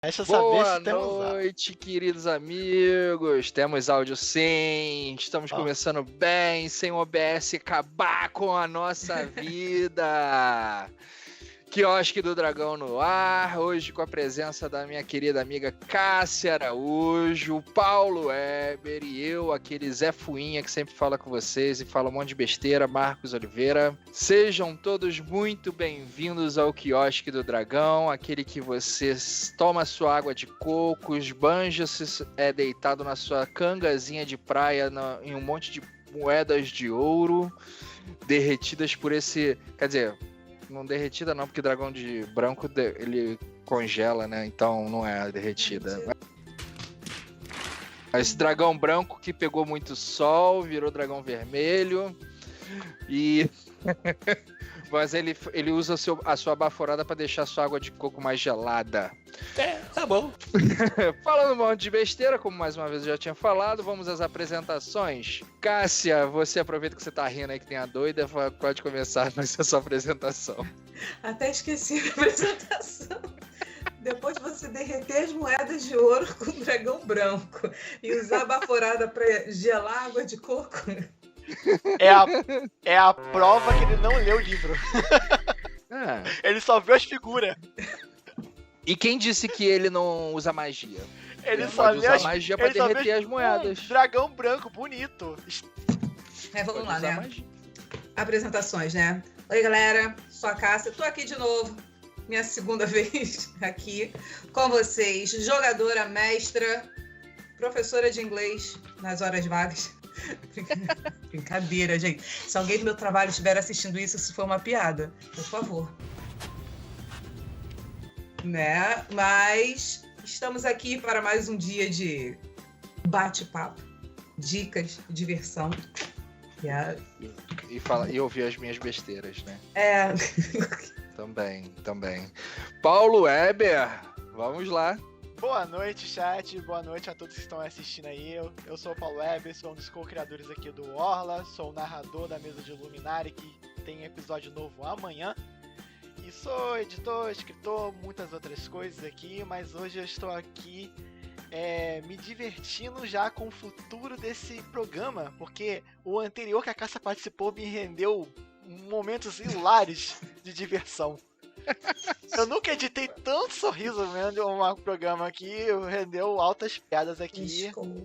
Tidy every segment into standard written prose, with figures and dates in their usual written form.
Resta saber Boa se temos áudio. noite, queridos amigos. Temos áudio sim. Estamos começando bem, sem o OBS acabar com a nossa vida. Quiosque do Dragão no ar, hoje com a presença da minha querida amiga Cássia Araújo, Paulo Weber e eu, aquele Zé Fuinha que sempre fala com vocês e fala um monte de besteira, Marcos Oliveira. Sejam todos muito bem-vindos ao Quiosque do Dragão, aquele que você toma sua água de coco, esbanja-se deitado na sua cangazinha de praia em um monte de moedas de ouro derretidas por esse... Quer dizer... Não derretida não, porque dragão de branco ele congela, né? Então não é derretida. Esse dragão branco que pegou muito sol, virou dragão vermelho. E... Mas ele usa a sua baforada para deixar a sua água de coco mais gelada. Tá bom. Falando um monte de besteira, como mais uma vez eu já tinha falado, vamos às apresentações. Cássia, você aproveita que você tá rindo aí que tem a doida, pode começar a fazer a sua apresentação. Até esqueci a apresentação. Depois de você derreter as moedas de ouro com o dragão branco e usar a baforada para gelar água de coco... É a prova que ele não leu o livro. Ele só viu as figuras. E quem disse que ele não usa magia? Ele só pode usar magia pra derreter as moedas. Dragão branco, bonito. Vamos lá, né? Magia. Apresentações, né? Oi, galera. Sou a Cássia. Tô aqui de novo. Minha segunda vez aqui com vocês. Jogadora, mestra, professora de inglês nas horas vagas. Brincadeira, gente. Se alguém do meu trabalho estiver assistindo isso foi uma piada, por favor. Né? Mas estamos aqui para mais um dia de bate-papo, dicas, diversão. E ouvir as minhas besteiras, né? Também. Paulo Weber, vamos lá. Boa noite, chat. Boa noite a todos que estão assistindo aí. Eu sou o Paulo Weber, sou um dos co-criadores aqui do Orla, sou o narrador da mesa de Luminari, que tem episódio novo amanhã. E sou editor, escritor, muitas outras coisas aqui, mas hoje eu estou aqui me divertindo já com o futuro desse programa, porque o anterior que a Cássia participou me rendeu momentos hilários de diversão. Eu nunca editei tanto sorriso vendo um programa que rendeu altas piadas aqui. Desculpa.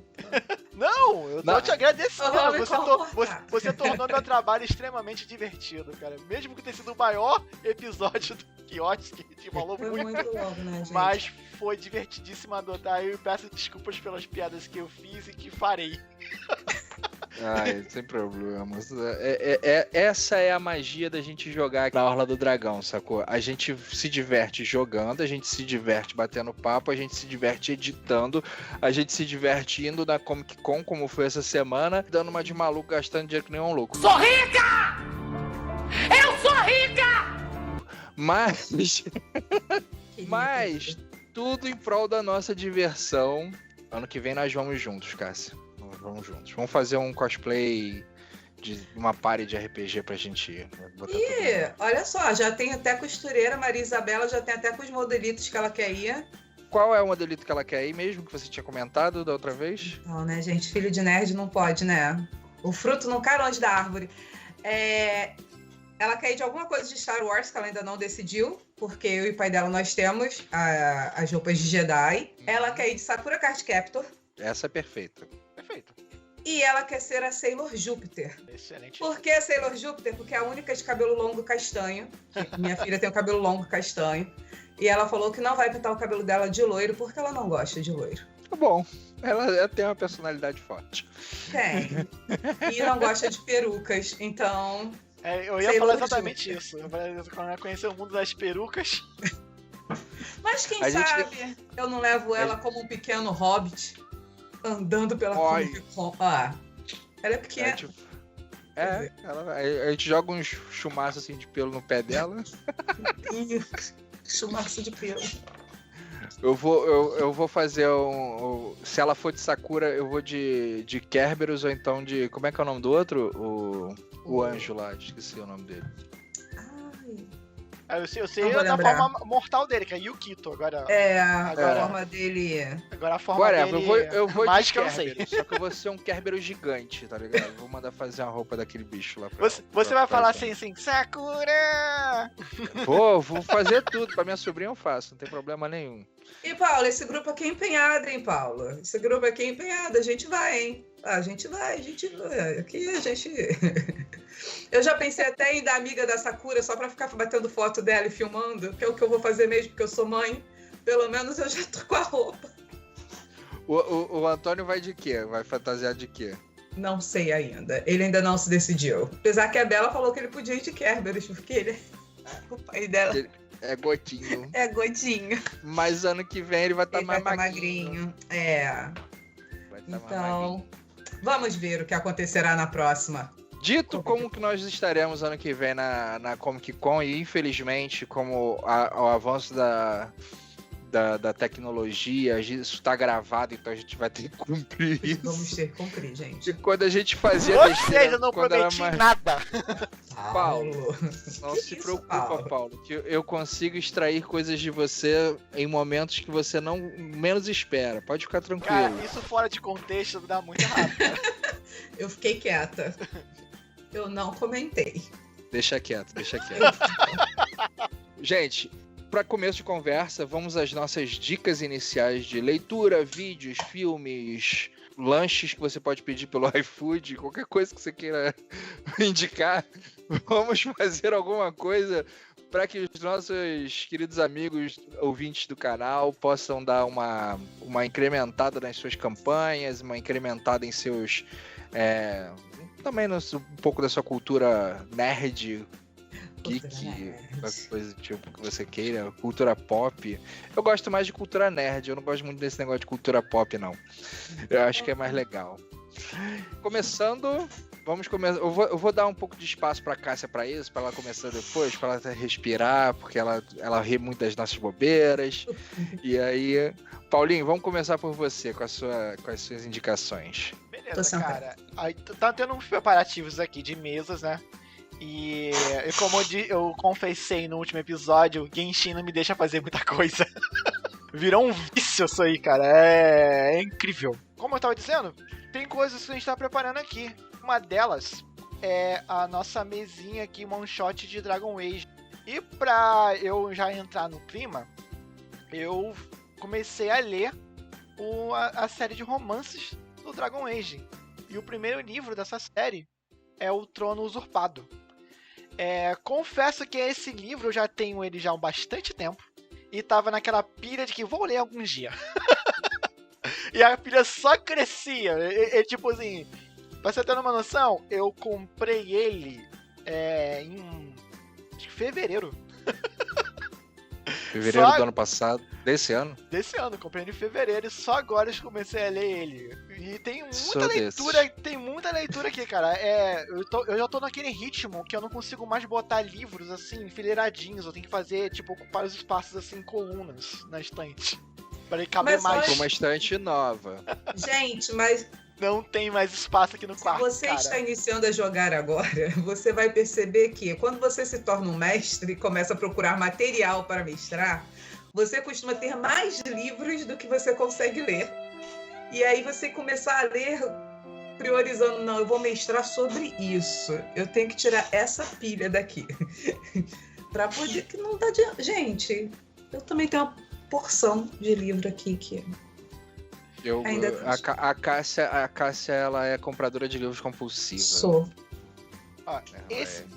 Não, eu tô te agradecendo. Você tornou meu trabalho extremamente divertido, cara. Mesmo que tenha sido o maior episódio do Quiosque, que te falou foi muito logo, né, gente? Mas foi divertidíssimo adotar. Eu peço desculpas pelas piadas que eu fiz e que farei. Sem problemas. Essa é a magia da gente jogar na Orla do Dragão, sacou? A gente se diverte jogando, a gente se diverte batendo papo, a gente se diverte editando, a gente se diverte indo na Comic Con, como foi essa semana, dando uma de maluco, gastando dinheiro que nem um louco. Sou rica! Eu sou rica! Mas tudo em prol da nossa diversão. Ano que vem nós vamos juntos, Cássia. Vamos juntos. Vamos fazer um cosplay de uma party de RPG pra gente botar. E olha só, já tem até costureira, Maria Isabela já tem até com os modelitos que ela quer ir. Qual é o modelito que ela quer ir mesmo, que você tinha comentado da outra vez? Não, né, gente? Filho de nerd não pode, né? O fruto não cai longe da árvore. Ela quer ir de alguma coisa de Star Wars, que ela ainda não decidiu, porque eu e o pai dela nós temos as roupas de Jedi. Ela quer ir de Sakura Card Captor. Essa é perfeita. Perfeito. E ela quer ser a Sailor Júpiter. Excelente. Por que a Sailor Júpiter? Porque é a única de cabelo longo castanho. Minha filha tem o cabelo longo castanho. E ela falou que não vai pintar o cabelo dela de loiro porque ela não gosta de loiro. Tá bom. Ela tem uma personalidade forte. Tem. E não gosta de perucas. Então... eu ia falar exatamente isso. Quando ela conhecer o mundo das perucas... Mas quem sabe eu não levo ela como um pequeno hobbit andando pela Comic Con. Ela é pequena. A gente joga uns chumaços assim de pelo no pé dela. Chumaço de pelo. Eu vou fazer se ela for de Sakura, eu vou de Kerberos ou então de... Como é que é o nome do outro? O anjo lá, esqueci o nome dele. Eu sei da forma mortal dele, que é Yukito. Agora, a forma dele... Agora a forma dele... Eu vou mais de que eu não sei. Kerberos, só que eu vou ser um Kerberos gigante, tá ligado? Vou mandar fazer a roupa daquele bicho lá. Você vai falar assim, Sakura! Pô, vou fazer tudo. Pra minha sobrinha eu faço, não tem problema nenhum. E, Paulo, esse grupo aqui é empenhado, hein, Paulo? Esse grupo aqui é empenhado, a gente vai, hein? A gente vai. Aqui a gente... Eu já pensei até em dar amiga da Sakura só pra ficar batendo foto dela e filmando, que é o que eu vou fazer mesmo, porque eu sou mãe. Pelo menos eu já tô com a roupa. O Antônio vai de quê? Vai fantasiar de quê? Não sei ainda. Ele ainda não se decidiu. Apesar que a Bela falou que ele podia ir de Kerberos, porque ele... O pai dela... É Gotinho. É Gotinho. Mas ano que vem ele vai estar mais magrinho. É. Vai tá então, vamos ver o que acontecerá na próxima. Dito como que nós estaremos ano que vem na Comic Con, e infelizmente, como o avanço da tecnologia, isso tá gravado, então a gente vai ter que cumprir isso. Vamos ter que cumprir, gente. E quando a gente fazia Ou besteira, seja, eu não quando era prometi nada. Paulo, não Que se isso, preocupa, Paulo, que eu consigo extrair coisas de você em momentos que você não menos espera. Pode ficar tranquilo. Cara, isso fora de contexto dá muito errado. Eu fiquei quieta. Eu não comentei. Deixa quieto. Gente, para começo de conversa, vamos às nossas dicas iniciais de leitura, vídeos, filmes, lanches que você pode pedir pelo iFood, qualquer coisa que você queira indicar. Vamos fazer alguma coisa para que os nossos queridos amigos ouvintes do canal possam dar uma incrementada nas suas campanhas, uma incrementada em seus... também um pouco da sua cultura nerd, geek, coisa do tipo que você queira, cultura pop. Eu gosto mais de cultura nerd, eu não gosto muito desse negócio de cultura pop, não. Eu acho que é mais legal. Começando, vamos começar. Eu vou dar um pouco de espaço pra Cássia pra isso, pra ela começar depois, pra ela até respirar, porque ela ri muito das nossas bobeiras. E aí, Paulinho, vamos começar por você com as suas indicações. Beleza, cara. Aí tá tendo uns preparativos aqui de mesas, né? E como eu confessei no último episódio, o Genshin não me deixa fazer muita coisa. Virou um vício isso aí, cara. É incrível. Como eu tava dizendo, tem coisas que a gente tá preparando aqui. Uma delas é a nossa mesinha aqui, one shot de Dragon Age. E pra eu já entrar no clima, eu comecei a ler a série de romances do Dragon Age. E o primeiro livro dessa série é O Trono Usurpado. Confesso que esse livro eu já tenho ele já há bastante tempo. E tava naquela pilha de que vou ler algum dia. E a pilha só crescia. Tipo assim, pra você ter uma noção, eu comprei ele em fevereiro. Fevereiro do ano passado. Desse ano? Desse ano, comprei ele em fevereiro e só agora eu comecei a ler ele. E tem muita leitura, tem muita leitura aqui, cara. Eu já tô naquele ritmo que eu não consigo mais botar livros assim, enfileiradinhos. Eu tenho que fazer, tipo, ocupar os espaços assim, colunas na estante. Pra ele caber mais. Pra uma estante nova. Gente, mas... Não tem mais espaço aqui no quarto, Se você está iniciando a jogar agora, você vai perceber que quando você se torna um mestre e começa a procurar material para mestrar, você costuma ter mais livros do que você consegue ler. E aí você começar a ler priorizando, não, eu vou mestrar sobre isso. Eu tenho que tirar essa pilha daqui. Para poder que não dá de... Gente, eu também tenho uma porção de livro aqui que... A Cássia, ela é compradora de livros compulsiva. Sou.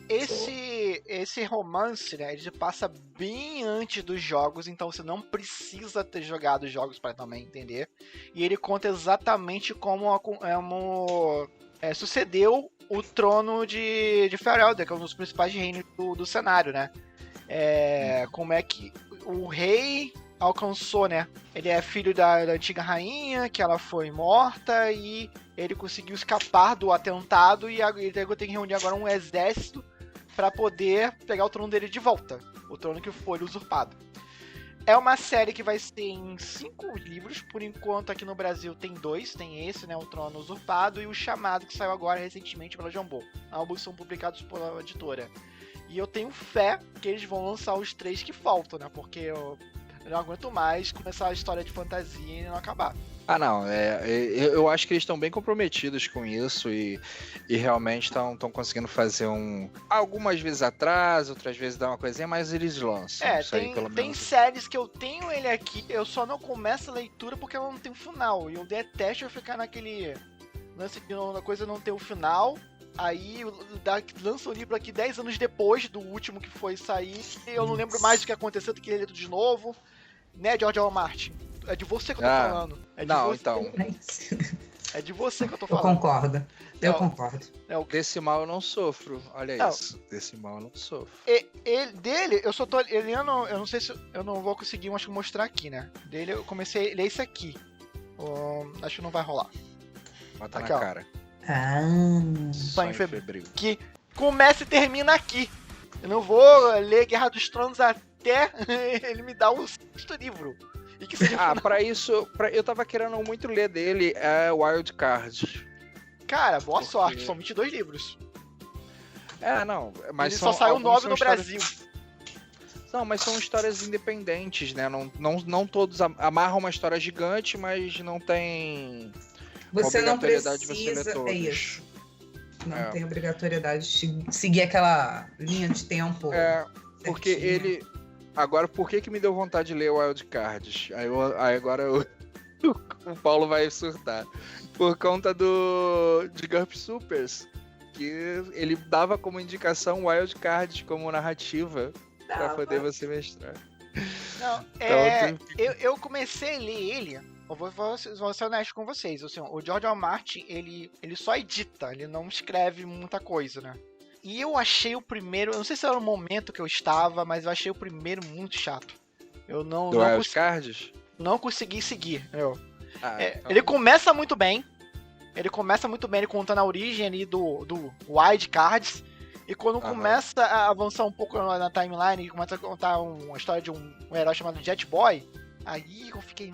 Esse romance, né, ele passa bem antes dos jogos, então você não precisa ter jogado os jogos para também entender. E ele conta exatamente como sucedeu o trono de Ferelden, que é um dos principais reinos do cenário, né? Como é que o rei alcançou, né? Ele é filho da antiga rainha, que ela foi morta, e ele conseguiu escapar do atentado, e ele tem que reunir agora um exército para poder pegar o trono dele de volta. O trono que foi usurpado. É uma série que vai ser em 5 livros, por enquanto aqui no Brasil tem 2, tem esse, né, o Trono Usurpado, e o Chamado, que saiu agora recentemente pela Jambô. Ambos são publicados pela editora. E eu tenho fé que eles vão lançar os 3 que faltam, né? Porque eu não aguento mais começar a história de fantasia e não acabar. Não, eu acho que eles estão bem comprometidos com isso e realmente estão conseguindo fazer algumas vezes atrás, outras vezes dá uma coisinha, mas eles lançam. Tem séries que eu tenho ele aqui, eu só não começo a leitura porque ela não tem um final. E eu detesto eu ficar naquele lance de uma coisa não ter o final. Aí lança o livro aqui 10 anos depois do último que foi sair. E eu não lembro mais do que aconteceu, tem que ler tudo de novo. Né, George R. R. Martin? É de você que eu tô falando. É de você que eu tô falando. Eu concordo. Desse mal eu não sofro. Olha isso. Desse mal eu não sofro. Dele, eu só tô lendo. Eu não sei se. Eu não vou conseguir mostrar aqui, né? Dele eu comecei a ler isso aqui. Acho que não vai rolar. Bota aqui, na cara. Sonho febril. Que começa e termina aqui. Eu não vou ler Guerra dos Tronos até ele me dar o 6º livro. E que seja pra isso, eu tava querendo muito ler dele, Wild Card. Cara, boa sorte, são 22 livros. Não, mas ele só saiu 9 no Brasil. Não, mas são histórias independentes, né? Não todos amarram uma história gigante, mas não tem obrigatoriedade de você ler todos. É isso. Não tem obrigatoriedade de seguir aquela linha de tempo. Porque ele... Agora, por que me deu vontade de ler Wild Cards? Aí agora o Paulo vai surtar. Por conta de GURP Supers, que ele dava como indicação Wild Cards como narrativa pra poder você mestrar. Não, eu comecei a ler ele, eu vou ser honesto com vocês, assim, o George R. R. Martin, ele só edita, ele não escreve muita coisa, né? E eu achei o primeiro, eu não sei se era o momento que eu estava, mas eu achei o primeiro muito chato. Eu não consegui seguir. Então... Ele começa muito bem. Ele contando a origem ali do Wild Cards. E quando começa a avançar um pouco na timeline, e começa a contar uma história de um herói chamado Jet Boy, aí eu fiquei,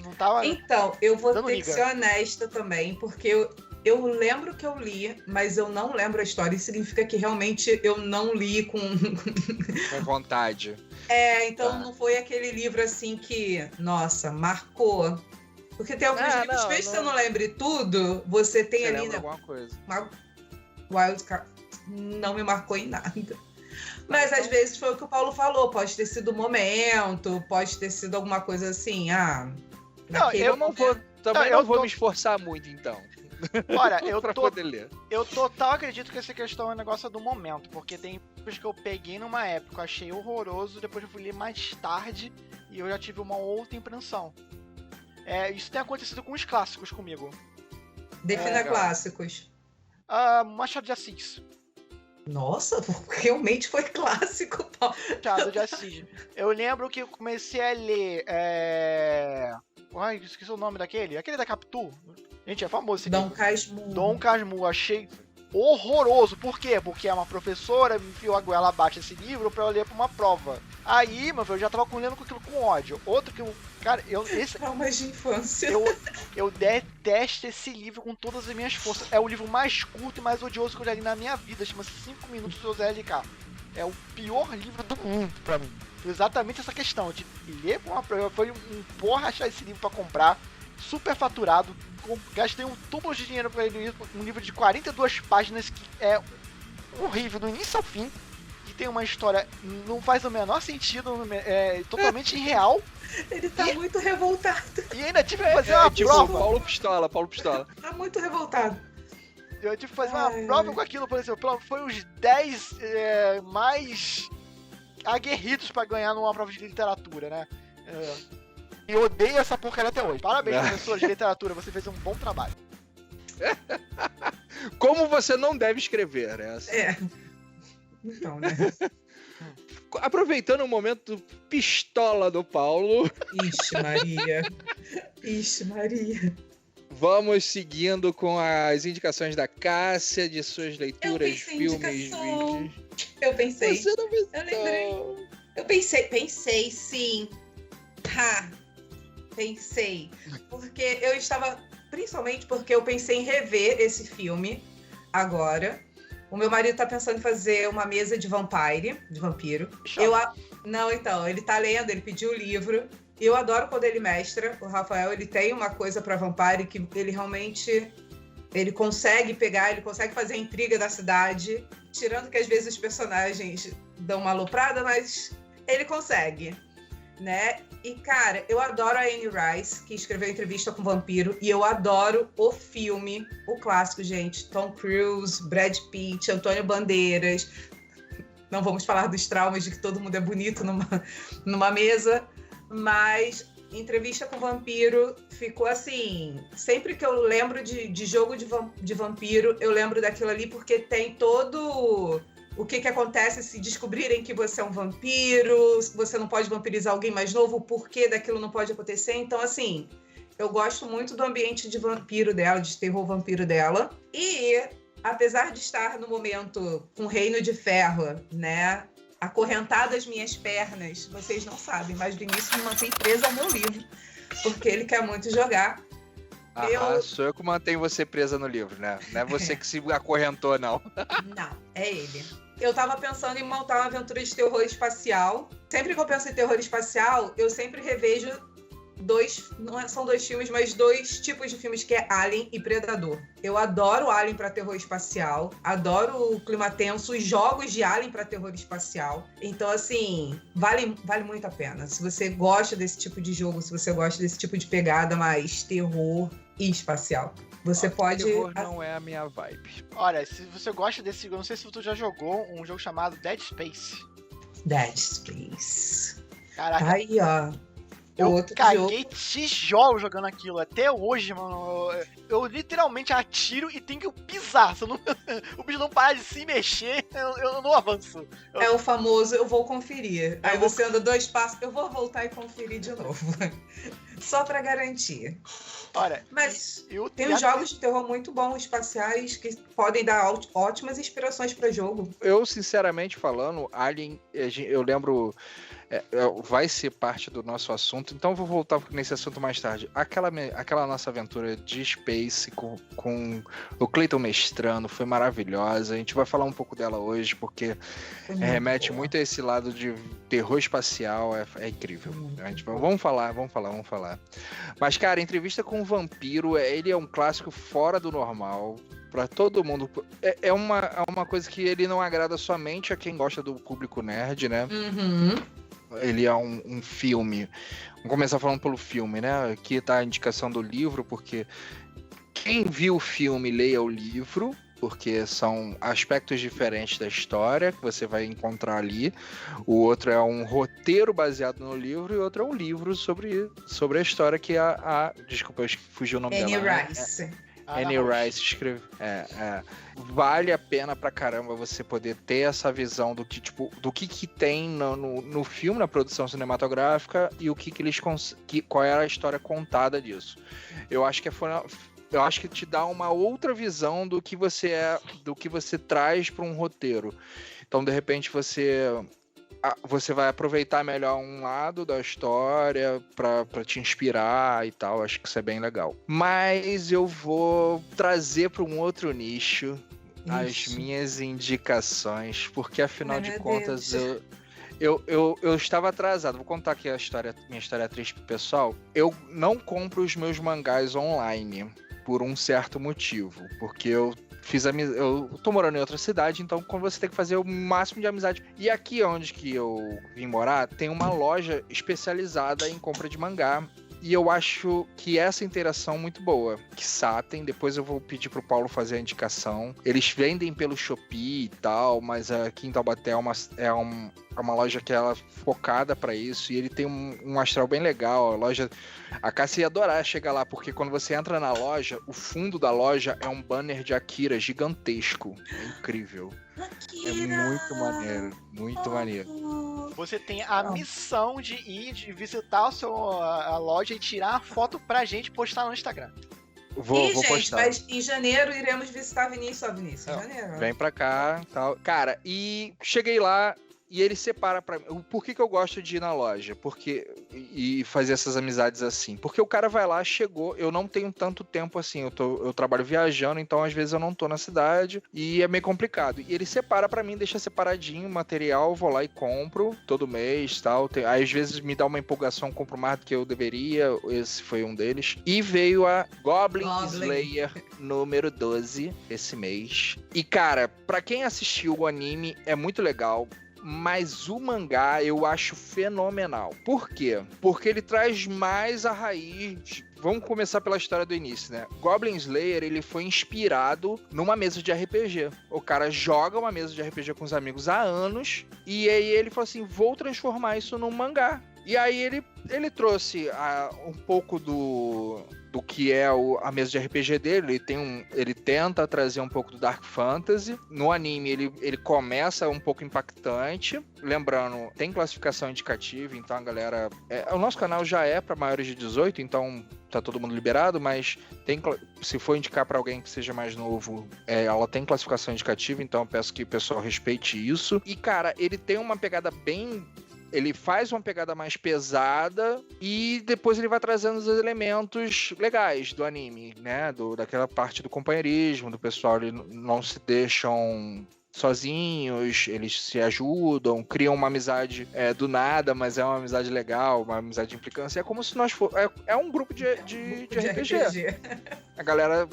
não tava. Então, eu vou ter que ser honesta também, porque eu lembro que eu li, mas eu não lembro a história. Isso significa que realmente eu não li com vontade. Então não foi aquele livro assim que, nossa, marcou. Porque tem alguns livros, mesmo que você não lembre tudo, você tem ali, né? Alguma coisa. Wild Card não me marcou em nada. Mas às vezes foi o que o Paulo falou, pode ter sido o momento, pode ter sido alguma coisa assim, eu não vou me esforçar muito, então. Olha, eu total acredito que essa questão é um negócio do momento, porque tem livros que eu peguei numa época, eu achei horroroso, depois eu fui ler mais tarde e eu já tive uma outra impressão. Isso tem acontecido com os clássicos comigo. Defina clássicos. Machado de Assis. Nossa, realmente foi clássico, Paulo. Machado de Assis. Eu lembro que eu comecei a ler... esqueci o nome daquele. Aquele da Capitu. Gente, é famoso esse Dom Casmurro. Dom Casmurro. Achei horroroso. Por quê? Porque uma professora me enfiou a goela abaixo esse livro pra eu ler pra uma prova. Aí, meu filho, eu já tava lendo aquilo com ódio. Outro que eu... Cara, traumas de infância. Eu detesto esse livro com todas as minhas forças. É o livro mais curto e mais odioso que eu já li na minha vida. Chama-se 5 Minutos do ZLK. É o pior livro do mundo pra mim. Exatamente essa questão de ler pra uma prova. Foi um porra achar esse livro pra comprar. Super faturado. Gastei um tubo de dinheiro pra ele. Um livro de 42 páginas que é horrível do início ao fim. Que tem uma história... Não faz o menor sentido. É totalmente irreal. Ele tá muito revoltado. E ainda tive que fazer uma prova. Paulo Pistola. Tá muito revoltado. Eu tive que fazer uma prova com aquilo, por exemplo. Foi os 10 mais aguerridos pra ganhar numa prova de literatura, né? E eu odeio essa porcaria até hoje. Parabéns, professor de literatura. Você fez um bom trabalho. Como você não deve escrever, né? Então, né? Aproveitando o momento pistola do Paulo. Ixi, Maria. Vamos seguindo com as indicações da Cássia, de suas leituras, filmes, vídeos. Eu pensei. Você não pensou? Eu lembrei. Eu pensei sim. Pensei. Porque principalmente porque eu pensei em rever esse filme agora. O meu marido tá pensando em fazer uma mesa de vampiro. Não, então, ele tá lendo, ele pediu o livro. Eu adoro quando ele mestra. O Rafael, ele tem uma coisa pra Vampire que ele realmente... Ele consegue pegar, ele consegue fazer a intriga da cidade. Tirando que às vezes os personagens dão uma aloprada, mas ele consegue, né? E, cara, eu adoro a Anne Rice, que escreveu Entrevista com o Vampiro. E eu adoro o filme, o clássico, gente. Tom Cruise, Brad Pitt, Antônio Bandeiras. Não vamos falar dos traumas de que todo mundo é bonito numa mesa. Mas Entrevista com o Vampiro ficou assim... Sempre que eu lembro de jogo de vampiro, eu lembro daquilo ali, porque tem todo... O que acontece se descobrirem que você é um vampiro, você não pode vampirizar alguém mais novo, o porquê daquilo não pode acontecer. Então, assim, eu gosto muito do ambiente de vampiro dela, de terror vampiro dela. E, apesar de estar no momento com Reino de Ferro, né, acorrentado às minhas pernas, vocês não sabem, mas o Vinícius me mantém presa ao meu livro, porque ele quer muito jogar. Sou eu que mantenho você presa no livro, né? Não é você que se acorrentou, não. Não, é ele. Eu tava pensando em montar uma aventura de terror espacial. Sempre que eu penso em terror espacial, eu sempre revejo são dois filmes, mas dois tipos de filmes, que é Alien e Predador. Eu adoro Alien pra terror espacial, adoro o clima tenso, os jogos de Alien pra terror espacial. Então, assim, vale muito a pena. Se você gosta desse tipo de jogo, se você gosta desse tipo de pegada mais terror e espacial, você pode... Terror não é a minha vibe. Olha, se você gosta desse jogo, não sei se tu já jogou um jogo chamado Dead Space. Dead Space. Caraca. Aí, ó. Eu caguei tijolo jogando aquilo. Até hoje, mano. Eu literalmente atiro e tenho que pisar. Se eu não, o bicho não para de se mexer, eu não avanço. É o famoso, eu vou conferir. Aí você anda 2 passos, eu vou voltar e conferir de novo. Só pra garantir. Olha, mas tem uns jogos de terror muito bons, espaciais, que podem dar ótimas inspirações pra jogo. Eu, sinceramente falando, Alien, eu lembro... vai ser parte do nosso assunto, então vou voltar nesse assunto mais tarde. Aquela nossa aventura de Space com o Clayton mestrando foi maravilhosa. A gente vai falar um pouco dela hoje, porque remete muito a esse lado de terror espacial, é incrível. Vamos falar. Mas, cara, Entrevista com o Vampiro, ele é um clássico fora do normal. Pra todo mundo. É uma coisa que ele não agrada somente a quem gosta do público nerd, né? Uhum. Ele é um filme. Vamos começar falando pelo filme, né? Aqui tá a indicação do livro, porque quem viu o filme, leia o livro, porque são aspectos diferentes da história que você vai encontrar ali. O outro é um roteiro baseado no livro e o outro é um livro sobre a história que desculpa, eu fugi o nome Anne dela. Rice. Anne Rice escreve. Vale a pena pra caramba você poder ter essa visão do que tem no filme, na produção cinematográfica, e o que eles qual era a história contada disso. Eu acho que te dá uma outra visão do que você traz para um roteiro. Então, de repente, você vai aproveitar melhor um lado da história pra te inspirar e tal. Acho que isso é bem legal. Mas eu vou trazer para um outro nicho as minhas indicações, porque afinal de contas eu estava atrasado. Vou contar aqui minha história triste pro pessoal. Eu não compro os meus mangás online por um certo motivo, porque eu tô morando em outra cidade, então você tem que fazer o máximo de amizade. E aqui onde que eu vim morar, tem uma loja especializada em compra de mangá. E eu acho que essa interação é muito boa. Depois eu vou pedir pro Paulo fazer a indicação. Eles vendem pelo Shopee e tal, mas aqui em Taubaté é uma loja que ela é focada pra isso. E ele tem um astral bem legal. A Cássia ia adorar chegar lá, porque quando você entra na loja, o fundo da loja é um banner de Akira gigantesco. É incrível. Akira! É muito maneiro, muito maneiro. Você tem a missão de visitar a loja e tirar a foto pra gente postar no Instagram. Vou gente, postar. Mas em janeiro iremos visitar Vinícius. Janeiro. Vem pra cá, tal. Cara, e cheguei lá, e ele separa pra mim. Por que eu gosto de ir na loja? E fazer essas amizades assim? Porque o cara vai lá, chegou, eu não tenho tanto tempo assim, eu trabalho viajando, então às vezes eu não tô na cidade e é meio complicado. E ele separa pra mim, deixa separadinho o material, vou lá e compro todo mês, tal. Aí às vezes me dá uma empolgação, compro mais do que eu deveria, esse foi um deles. E veio a Goblin Slayer número 12 esse mês. E cara, pra quem assistiu o anime, é muito legal. Mas o mangá eu acho fenomenal. Por quê? Porque ele traz mais a raiz. Vamos começar pela história do início, né? Goblin Slayer, ele foi inspirado numa mesa de RPG. O cara joga uma mesa de RPG com os amigos há anos. E aí ele falou assim, vou transformar isso num mangá. E aí ele trouxe um pouco do que é a mesa de RPG dele. Ele tenta trazer um pouco do Dark Fantasy. No anime ele começa um pouco impactante. Lembrando, tem classificação indicativa, então a galera... o nosso canal já é para maiores de 18, então tá todo mundo liberado, mas se for indicar para alguém que seja mais novo, ela tem classificação indicativa, então eu peço que o pessoal respeite isso. E cara, ele tem uma pegada bem... Ele faz uma pegada mais pesada e depois ele vai trazendo os elementos legais do anime, né? Daquela parte do companheirismo, do pessoal, eles não se deixam sozinhos, eles se ajudam, criam uma amizade do nada, mas é uma amizade legal, uma amizade de implicância. É como se nós fosse... É um grupo de RPG. A galera...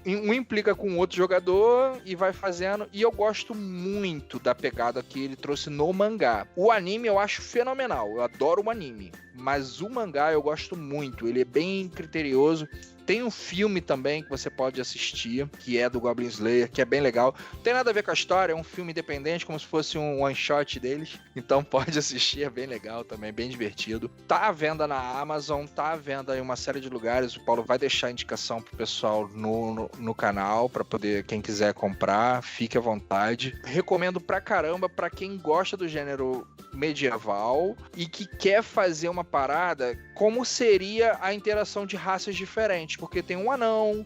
Um implica com o outro jogador e vai fazendo. E eu gosto muito da pegada que ele trouxe no mangá. O anime eu acho fenomenal. Eu adoro o anime. Mas o mangá eu gosto muito. Ele é bem criterioso. Tem um filme também que você pode assistir, que é do Goblin Slayer, que é bem legal. Não tem nada a ver com a história, é um filme independente, como se fosse um one-shot deles. Então pode assistir, é bem legal também, bem divertido. Tá à venda na Amazon, tá à venda em uma série de lugares. O Paulo vai deixar a indicação pro pessoal no canal, pra poder, quem quiser comprar, fique à vontade. Recomendo pra caramba pra quem gosta do gênero medieval e que quer fazer uma parada como seria a interação de raças diferentes, porque tem um anão,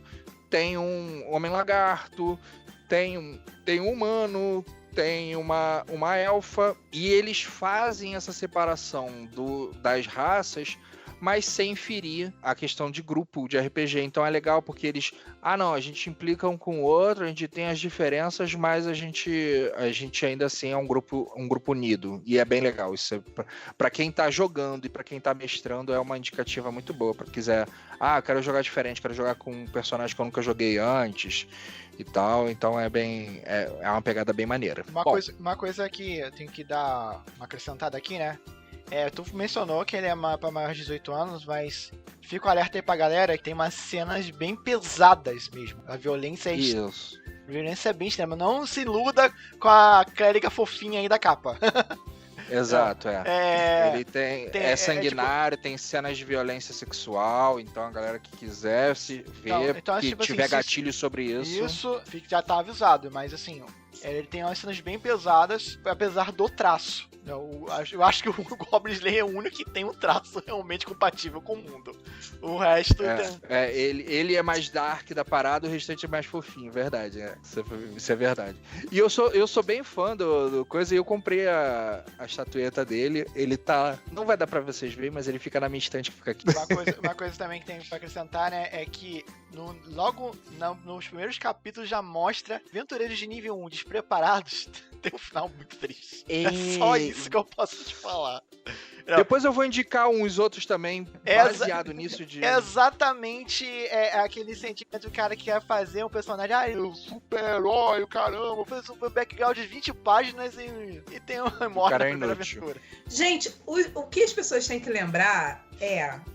tem um homem-lagarto, tem um humano, tem uma elfa, e eles fazem essa separação das raças, mas sem ferir a questão de grupo de RPG. Então é legal porque eles... a gente implica um com o outro, a gente tem as diferenças, mas a gente ainda assim é um grupo unido. E é bem legal. Isso para quem tá jogando e para quem tá mestrando é uma indicativa muito boa. Para quiser, quero jogar diferente, quero jogar com um personagem que eu nunca joguei antes e tal. Então é uma pegada bem maneira. Uma coisa que eu tenho que dar uma acrescentada aqui, né? Tu mencionou que ele é pra maiores de 18 anos, mas fica um alerta aí pra galera que tem umas cenas bem pesadas mesmo. A violência é Isso. A violência é bem extrema. Não se iluda com a clériga fofinha aí da capa. Exato, Ele é sanguinário, tem cenas de violência sexual, então a galera que quiser se ver, então, que tipo tiver assim, gatilho sobre isso... Isso já tá avisado, mas assim, ele tem umas cenas bem pesadas, apesar do traço. Eu acho que o Goblin Slayer é o único que tem um traço realmente compatível com o mundo. O resto... Ele é mais dark da parada, o restante é mais fofinho, verdade. Isso é verdade. E eu sou bem fã do coisa, e eu comprei a estatueta dele. Ele tá... Não vai dar pra vocês verem, mas ele fica na minha estante que fica aqui. Uma coisa também que tem pra acrescentar, né, é que logo nos primeiros capítulos já mostra aventureiros de nível 1 despreparados. Tem um final muito triste. É só isso que eu posso te falar. Depois eu vou indicar uns outros também, baseado nisso de... Exatamente aquele sentimento do cara que quer fazer um personagem, eu super-herói, caramba, vou fazer um background de 20 páginas e tem uma morte na primeira aventura. Gente, o que as pessoas têm que lembrar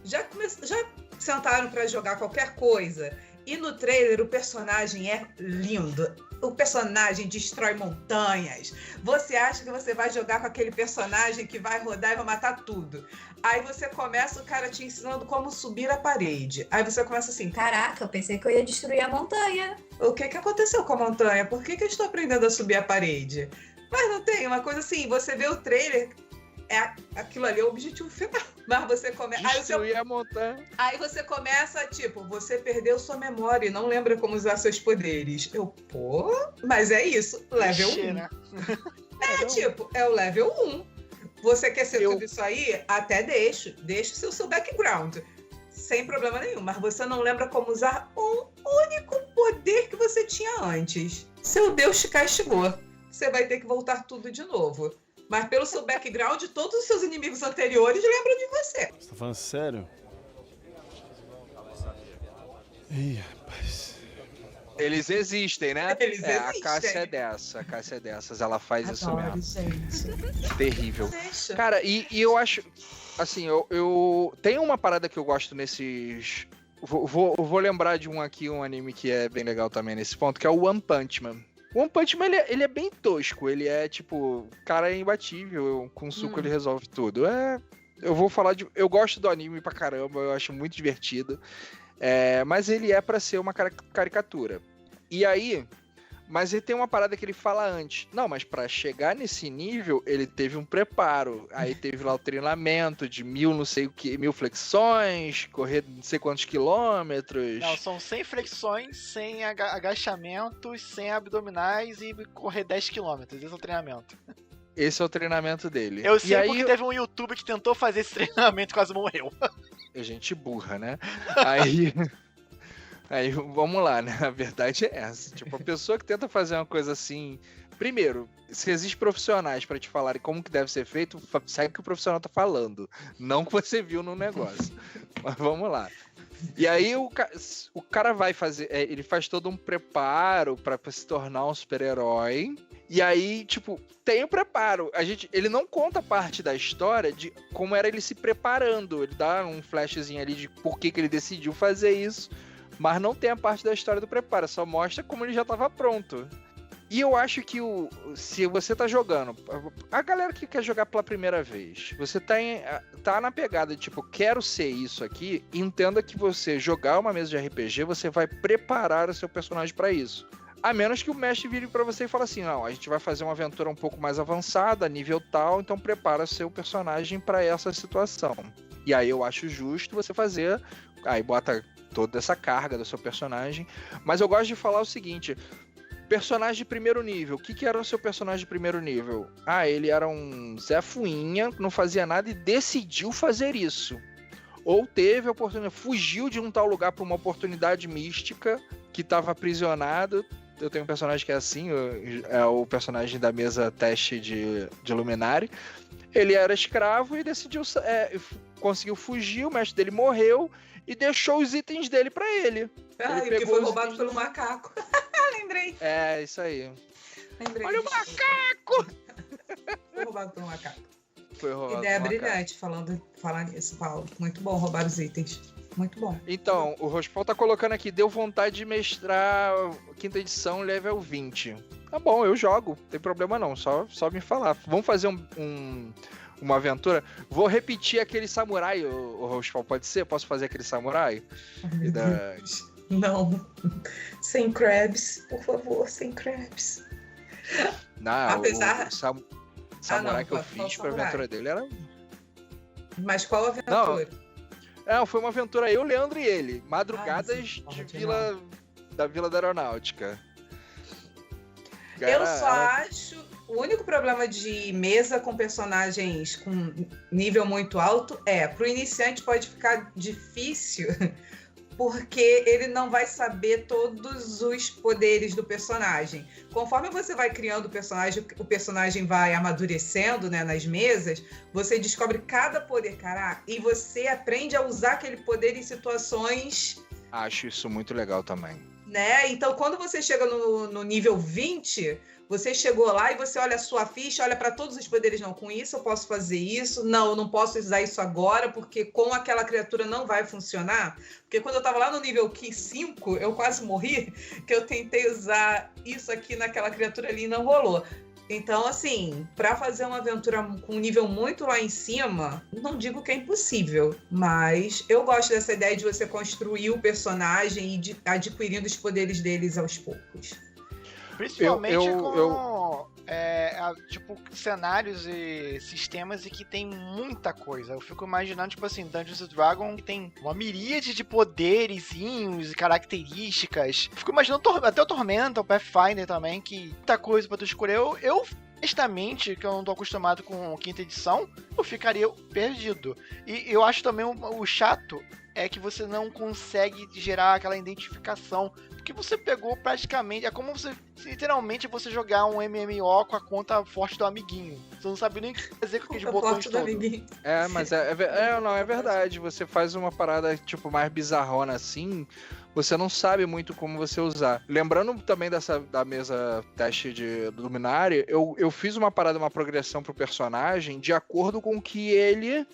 já sentaram pra jogar qualquer coisa, e no trailer o personagem é lindo. O personagem destrói montanhas. Você acha que você vai jogar com aquele personagem que vai rodar e vai matar tudo. Aí você começa o cara te ensinando como subir a parede. Aí você começa assim, caraca, eu pensei que eu ia destruir a montanha. O que aconteceu com a montanha? Por que eu estou aprendendo a subir a parede? Mas não tem uma coisa assim, você vê o trailer... aquilo ali é o objetivo final. Mas você começa... Destruir a montanha. Aí você começa, você perdeu sua memória e não lembra como usar seus poderes. Mas é isso, level 1. Né? Tipo, é o level 1. Você quer ser tudo isso aí? Até deixa o seu background. Sem problema nenhum. Mas você não lembra como usar um único poder que você tinha antes. Seu Deus te castigou. Você vai ter que voltar tudo de novo. Mas pelo seu background, todos os seus inimigos anteriores lembram de você. Você tá falando sério? Ih, rapaz. Eles existem, né? Eles existem. A Cássia é dessas, ela faz isso mesmo. Gente. Terrível. Deixa. Cara, e eu acho, assim, eu tem uma parada que eu gosto nesses... Vou lembrar de um aqui, um anime que é bem legal também nesse ponto, que é o One Punch Man. O One Punch Man, ele é bem tosco, ele é, tipo, cara é imbatível, com suco ele resolve tudo. Eu vou falar de... Eu gosto do anime pra caramba, eu acho muito divertido. Mas ele é pra ser uma caricatura. E aí, mas ele tem uma parada que ele fala antes. Não, mas pra chegar nesse nível, ele teve um preparo. Aí teve lá o treinamento de 1000 flexões, correr não sei quantos quilômetros. Não, são 100 flexões, 100 agachamentos, 100 abdominais e correr 10 km. Esse é o treinamento. Esse é o treinamento dele. Eu sei e porque aí... teve um youtuber que tentou fazer esse treinamento e quase morreu. É gente burra, né? Aí vamos lá, né? A verdade é essa. Tipo, a pessoa que tenta fazer uma coisa assim... Primeiro, se existem profissionais pra te falarem como que deve ser feito, segue o que o profissional tá falando. Não o que você viu no negócio. Mas vamos lá. E aí o cara vai fazer... ele faz todo um preparo pra se tornar um super-herói. E aí, tipo, tem o preparo. Ele não conta parte da história de como era ele se preparando. Ele dá um flashzinho ali de por que ele decidiu fazer isso. Mas não tem a parte da história do preparo. Só mostra como ele já estava pronto. E eu acho que se você tá jogando... A galera que quer jogar pela primeira vez, você tá na pegada de, tipo, quero ser isso aqui. Entenda que você jogar uma mesa de RPG, você vai preparar o seu personagem para isso. A menos que o mestre vire pra você e fale assim, não, a gente vai fazer uma aventura um pouco mais avançada, nível tal, então prepara seu personagem pra essa situação. E aí eu acho justo você fazer, aí bota toda essa carga do seu personagem. Mas eu gosto de falar o seguinte, personagem de primeiro nível, o que era o seu personagem de primeiro nível? Ele era um Zé Fuinha, não fazia nada e decidiu fazer isso. Ou teve a oportunidade, fugiu de um tal lugar pra uma oportunidade mística, que estava aprisionado. Eu tenho um personagem que é assim, é o personagem da mesa teste de Luminari. Ele era escravo e decidiu, conseguiu fugir, o mestre dele morreu e deixou os itens dele pra ele. Ele foi roubado pelo macaco. Lembrei. É, isso aí. Lembrei. Olha o macaco! Foi roubado pelo macaco. Foi roubado Ideia pelo macaco. brilhante, falar nisso, Paulo. Muito bom roubar os itens. Muito bom. Então, o Rospal tá colocando aqui, deu vontade de mestrar quinta edição level 20. Tá bom, eu jogo, não tem problema não, só me falar. Vamos fazer uma aventura? Vou repetir aquele samurai, o Rospal, pode ser? Posso fazer aquele samurai? Meu Deus. Não. Sem crabs, por favor, sem crabs. Não, apesar... samurai que eu fiz pra aventura dele era... Mas qual aventura? Foi uma aventura eu, Leandro e ele. Madrugadas da Vila da Aeronáutica. Eu só acho... O único problema de mesa com personagens com nível muito alto pro iniciante pode ficar difícil... Porque ele não vai saber todos os poderes do personagem. Conforme você vai criando o personagem vai amadurecendo, né, nas mesas, você descobre cada poder, e você aprende a usar aquele poder em situações... Acho isso muito legal também. Né? Então, quando você chega no nível 20... Você chegou lá e você olha a sua ficha, olha para todos os poderes. Não, com isso eu posso fazer isso. Não, eu não posso usar isso agora, porque com aquela criatura não vai funcionar. Porque quando eu estava lá no nível 5, eu quase morri, que eu tentei usar isso aqui naquela criatura ali e não rolou. Então, assim, para fazer uma aventura com um nível muito lá em cima, não digo que é impossível, mas eu gosto dessa ideia de você construir o personagem e adquirindo os poderes deles aos poucos. Principalmente tipo, cenários e sistemas e que tem muita coisa. Eu fico imaginando, tipo assim, Dungeons & Dragons que tem uma miríade de poderezinhos e características. Fico imaginando até o Tormenta, o Pathfinder também, que muita coisa pra tu escolher. Eu honestamente, que eu não tô acostumado com quinta edição, eu ficaria perdido. E eu acho também o chato é que você não consegue gerar aquela identificação. Porque você pegou praticamente. É como você. Literalmente você jogar um MMO com a conta forte do amiguinho. Você não sabe nem o que fazer com aqueles botões todos. Mas não, é verdade. Você faz uma parada, tipo, mais bizarrona assim. Você não sabe muito como você usar. Lembrando também da mesa teste do Luminari, eu fiz uma progressão pro personagem de acordo com que ele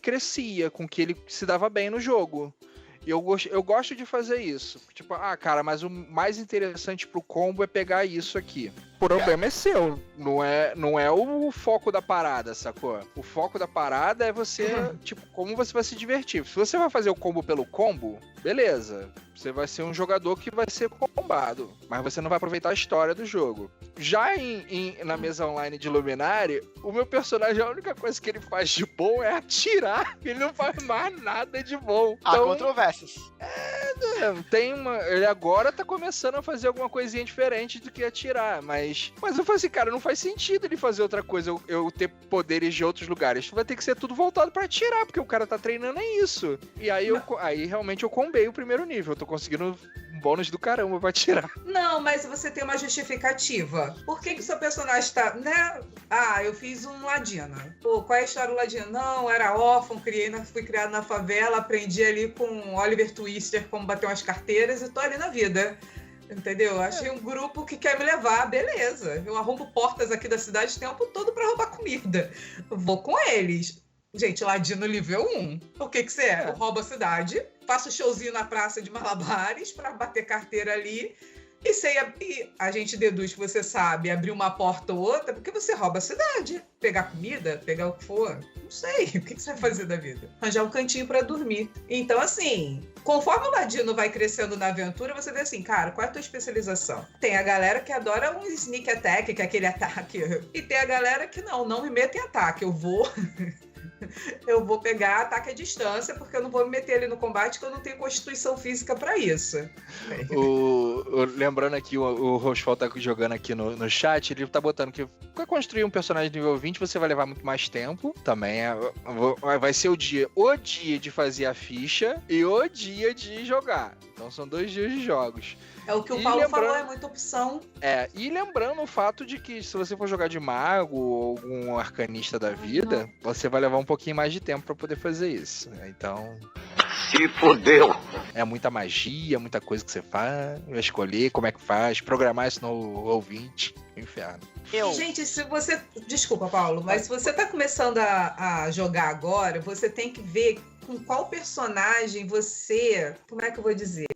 crescia, com que ele se dava bem no jogo. E eu gosto de fazer isso. Tipo, cara, mas o mais interessante pro combo é pegar isso aqui. O problema é seu, não é o foco da parada, sacou? O foco da parada é você, tipo, como você vai se divertir. Se você vai fazer o combo pelo combo, beleza. Você vai ser um jogador que vai ser combado, mas você não vai aproveitar a história do jogo. Já na mesa online de Luminari, o meu personagem, a única coisa que ele faz de bom é atirar. Ele não faz mais nada de bom. Há controvérsias. Ele agora tá começando a fazer alguma coisinha diferente do que atirar, mas eu falei assim, cara, não faz sentido ele fazer outra coisa, eu ter poderes de outros lugares. Vai ter que ser tudo voltado pra atirar, porque o cara tá treinando isso. E aí, realmente eu combei o primeiro nível. Eu tô conseguindo um bônus do caramba pra atirar. Não, mas você tem uma justificativa. Por que o seu personagem tá, né? Eu fiz um Ladino. Pô, qual é a história do Ladino? Não, era órfão, fui criado na favela, aprendi ali com Oliver Twister como bater umas carteiras e tô ali na vida. Entendeu? Achei um grupo que quer me levar, beleza. Eu arrumo portas aqui da cidade o tempo todo pra roubar comida. Vou com eles. Gente, Ladino nível 1. O que você é? Eu roubo a cidade, faço showzinho na praça de malabares pra bater carteira ali. E a gente deduz que você sabe abrir uma porta ou outra porque você rouba a cidade. Pegar comida, pegar o que for. Não sei. O que você vai fazer da vida? Arranjar um cantinho pra dormir. Então, assim, conforme o Ladino vai crescendo na aventura, você vê assim, cara, qual é a tua especialização? Tem a galera que adora um sneak attack, que é aquele ataque. E tem a galera que não me meta em ataque. Eu vou pegar ataque à distância, porque eu não vou me meter ali no combate, que eu não tenho constituição física pra isso. Lembrando aqui, o Rosfal tá jogando aqui no chat, ele tá botando que pra construir um personagem de nível 20, você vai levar muito mais tempo. Também vai ser o dia de fazer a ficha e o dia de jogar. Então são 2 dias de jogos. É o que o Paulo falou, é muita opção. E lembrando o fato de que se você for jogar de mago ou algum arcanista da vida, você vai levar um pouquinho mais de tempo pra poder fazer isso. Então... Se fodeu! É muita magia, muita coisa que você faz, vai escolher como é que faz, programar isso no ouvinte, inferno. Gente, se você... Desculpa, Paulo, mas se você tá começando a jogar agora, você tem que ver com qual personagem você... Como é que eu vou dizer?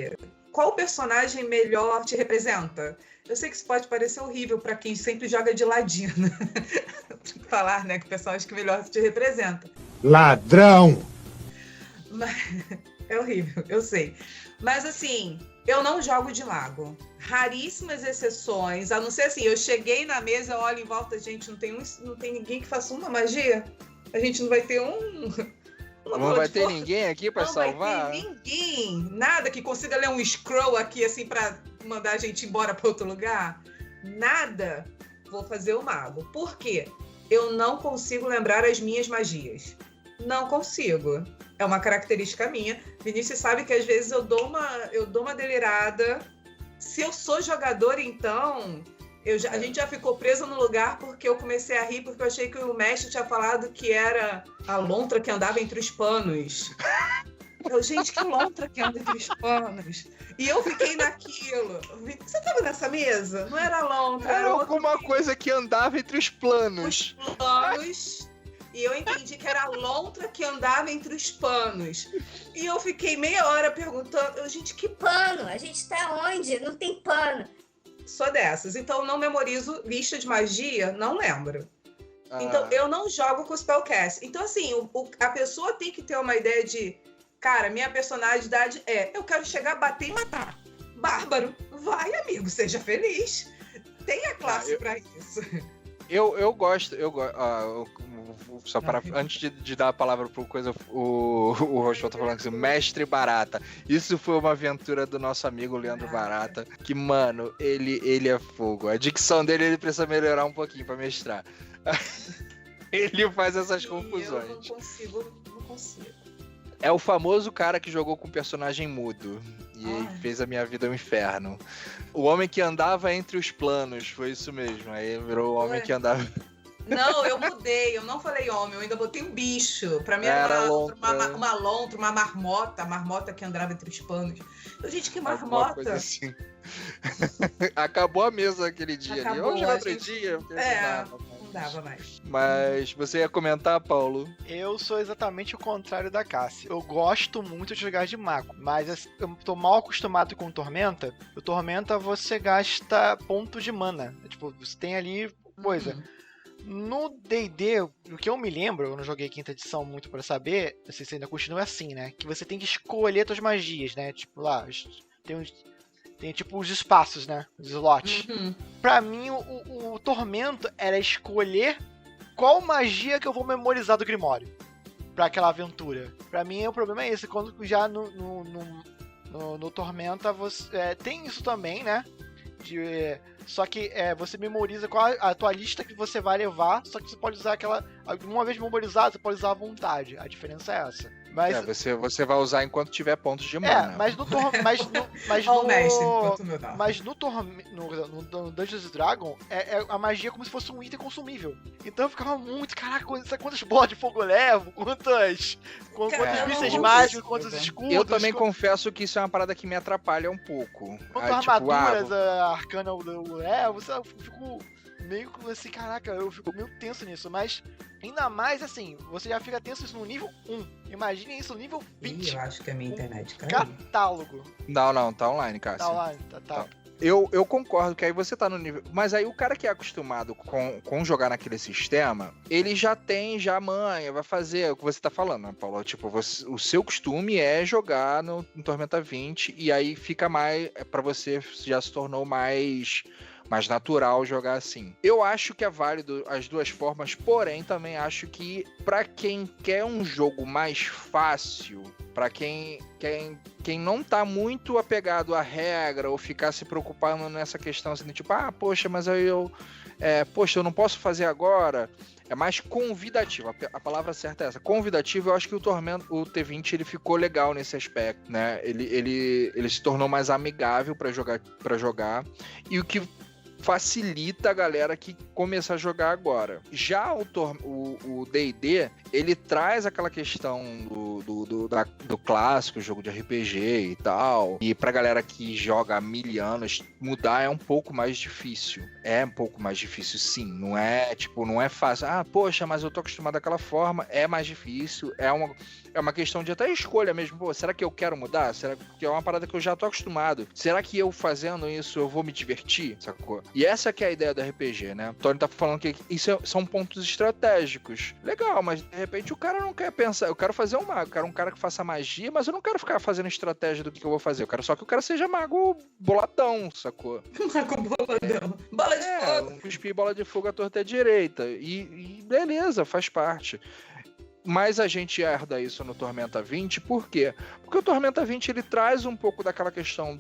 Qual personagem melhor te representa? Eu sei que isso pode parecer horrível para quem sempre joga de ladino. Falar, né, que o personagem que melhor te representa. Ladrão! É horrível, eu sei. Mas assim, eu não jogo de mago. Raríssimas exceções, a não ser assim, eu cheguei na mesa, eu olho em volta, gente, não tem ninguém que faça uma magia? A gente não vai ter Não vai ter ninguém aqui pra salvar? Não vai ter ninguém. Nada que consiga ler um scroll aqui, assim, pra mandar a gente embora pra outro lugar. Nada. Vou fazer o mago. Por quê? Eu não consigo lembrar as minhas magias. Não consigo. É uma característica minha. Vinícius sabe que às vezes eu dou uma delirada. Se eu sou jogador, então... A gente já ficou preso no lugar porque eu comecei a rir, porque eu achei que o mestre tinha falado que era a lontra que andava entre os panos. Gente, que lontra que anda entre os panos? E eu fiquei naquilo. Você tava nessa mesa? Não era lontra. Era alguma coisa que andava entre os planos. Os planos. E eu entendi que era a lontra que andava entre os panos. E eu fiquei meia hora perguntando, gente, que pano? A gente tá onde? Não tem pano. Sou dessas. Então, não memorizo lista de magia, não lembro. Então, eu não jogo com spellcast. Então, assim, a pessoa tem que ter uma ideia de... Cara, minha personalidade eu quero chegar, bater e matar. Bárbaro. Vai, amigo, seja feliz. Tem a classe pra isso. Eu gosto, só para antes de dar a palavra pro coisa, o Roswell tá falando assim, Mestre Barata. Isso foi uma aventura do nosso amigo Leandro Barata, que, mano, ele é fogo. A dicção dele, ele precisa melhorar um pouquinho pra mestrar. Ele faz essas confusões. Eu não consigo. É o famoso cara que jogou com personagem mudo. E fez a minha vida um inferno. O homem que andava entre os planos, foi isso mesmo. Aí virou o homem que andava... Não, eu mudei, eu não falei homem, eu ainda botei um bicho. Pra mim era uma lontra, uma marmota, a marmota que andava entre os panos. Eu, gente, que marmota! Coisa assim. Acabou a mesa aquele dia ali. Hoje é outro dia. Não dava mais. Mas você ia comentar, Paulo? Eu sou exatamente o contrário da Cássia. Eu gosto muito de jogar de mago, mas eu tô mal acostumado com o Tormenta. O Tormenta você gasta ponto de mana. Tipo, você tem ali coisa. No D&D, o que eu me lembro, eu não joguei quinta edição muito pra saber, não sei se ainda continua assim, né? Que você tem que escolher suas magias, né? Tipo, lá, tem tipo os espaços, né? Os slots. Pra mim, o Tormento era escolher qual magia que eu vou memorizar do Grimório pra aquela aventura. Pra mim, o problema é esse. Quando já no Tormenta, você tem isso também, né? Só que você memoriza qual a tua lista que você vai levar, só que você pode usar aquela... Uma vez memorizado, você pode usar à vontade. A diferença é essa. Mas, você vai usar enquanto tiver pontos de mana. Mas no Dungeons & Dragons, a magia é como se fosse um item consumível. Então eu ficava muito, caraca, quantas bolas de fogo eu levo? Quantos mísseis mágicos, quantos escudos. Eu também confesso que isso é uma parada que me atrapalha um pouco. Quantas armaduras arcana eu levo, eu fico meio assim, caraca, eu fico meio tenso nisso, mas ainda mais assim, você já fica tenso isso no nível 1. Imagine isso no nível 20. Eu acho que a minha internet caiu. Catálogo. Não, tá online, Cássio. Tá online, tá. Eu concordo que aí você tá no nível... Mas aí o cara que é acostumado com jogar naquele sistema, ele já manha, vai fazer o que você tá falando, né, Paulo? Tipo, o seu costume é jogar no Tormenta 20 e aí fica mais... Pra você já se tornou mais natural jogar assim. Eu acho que é válido as duas formas, porém também acho que pra quem quer um jogo mais fácil, pra quem não tá muito apegado à regra ou ficar se preocupando nessa questão assim, tipo, poxa, mas eu não posso fazer agora. É mais convidativo, a palavra certa é essa. Convidativo, eu acho que o T20 ele ficou legal nesse aspecto, né? Ele se tornou mais amigável pra jogar. E o que facilita a galera que começar a jogar agora. Já o D&D, ele traz aquela questão do clássico, jogo de RPG e tal, e pra galera que joga há 1000 anos, mudar é um pouco mais difícil. É um pouco mais difícil, sim. Não é fácil. Poxa, mas eu tô acostumado daquela forma. É mais difícil. É uma questão de até escolha mesmo. Pô, será que eu quero mudar? Será que é uma parada que eu já tô acostumado? Será que eu fazendo isso eu vou me divertir? Sacou? E essa que é a ideia do RPG, né? O Tony tá falando que isso são pontos estratégicos. Legal, mas de repente o cara não quer pensar. Eu quero fazer um mago, eu quero um cara que faça magia, mas eu não quero ficar fazendo estratégia do que eu vou fazer. Eu quero só que o cara seja mago boladão, sacou? Mago boladão. Bola de fogo. Cuspir bola de fogo à torta e à direita. E beleza, faz parte. Mas a gente herda isso no Tormenta 20, por quê? Porque o Tormenta 20 ele traz um pouco daquela questão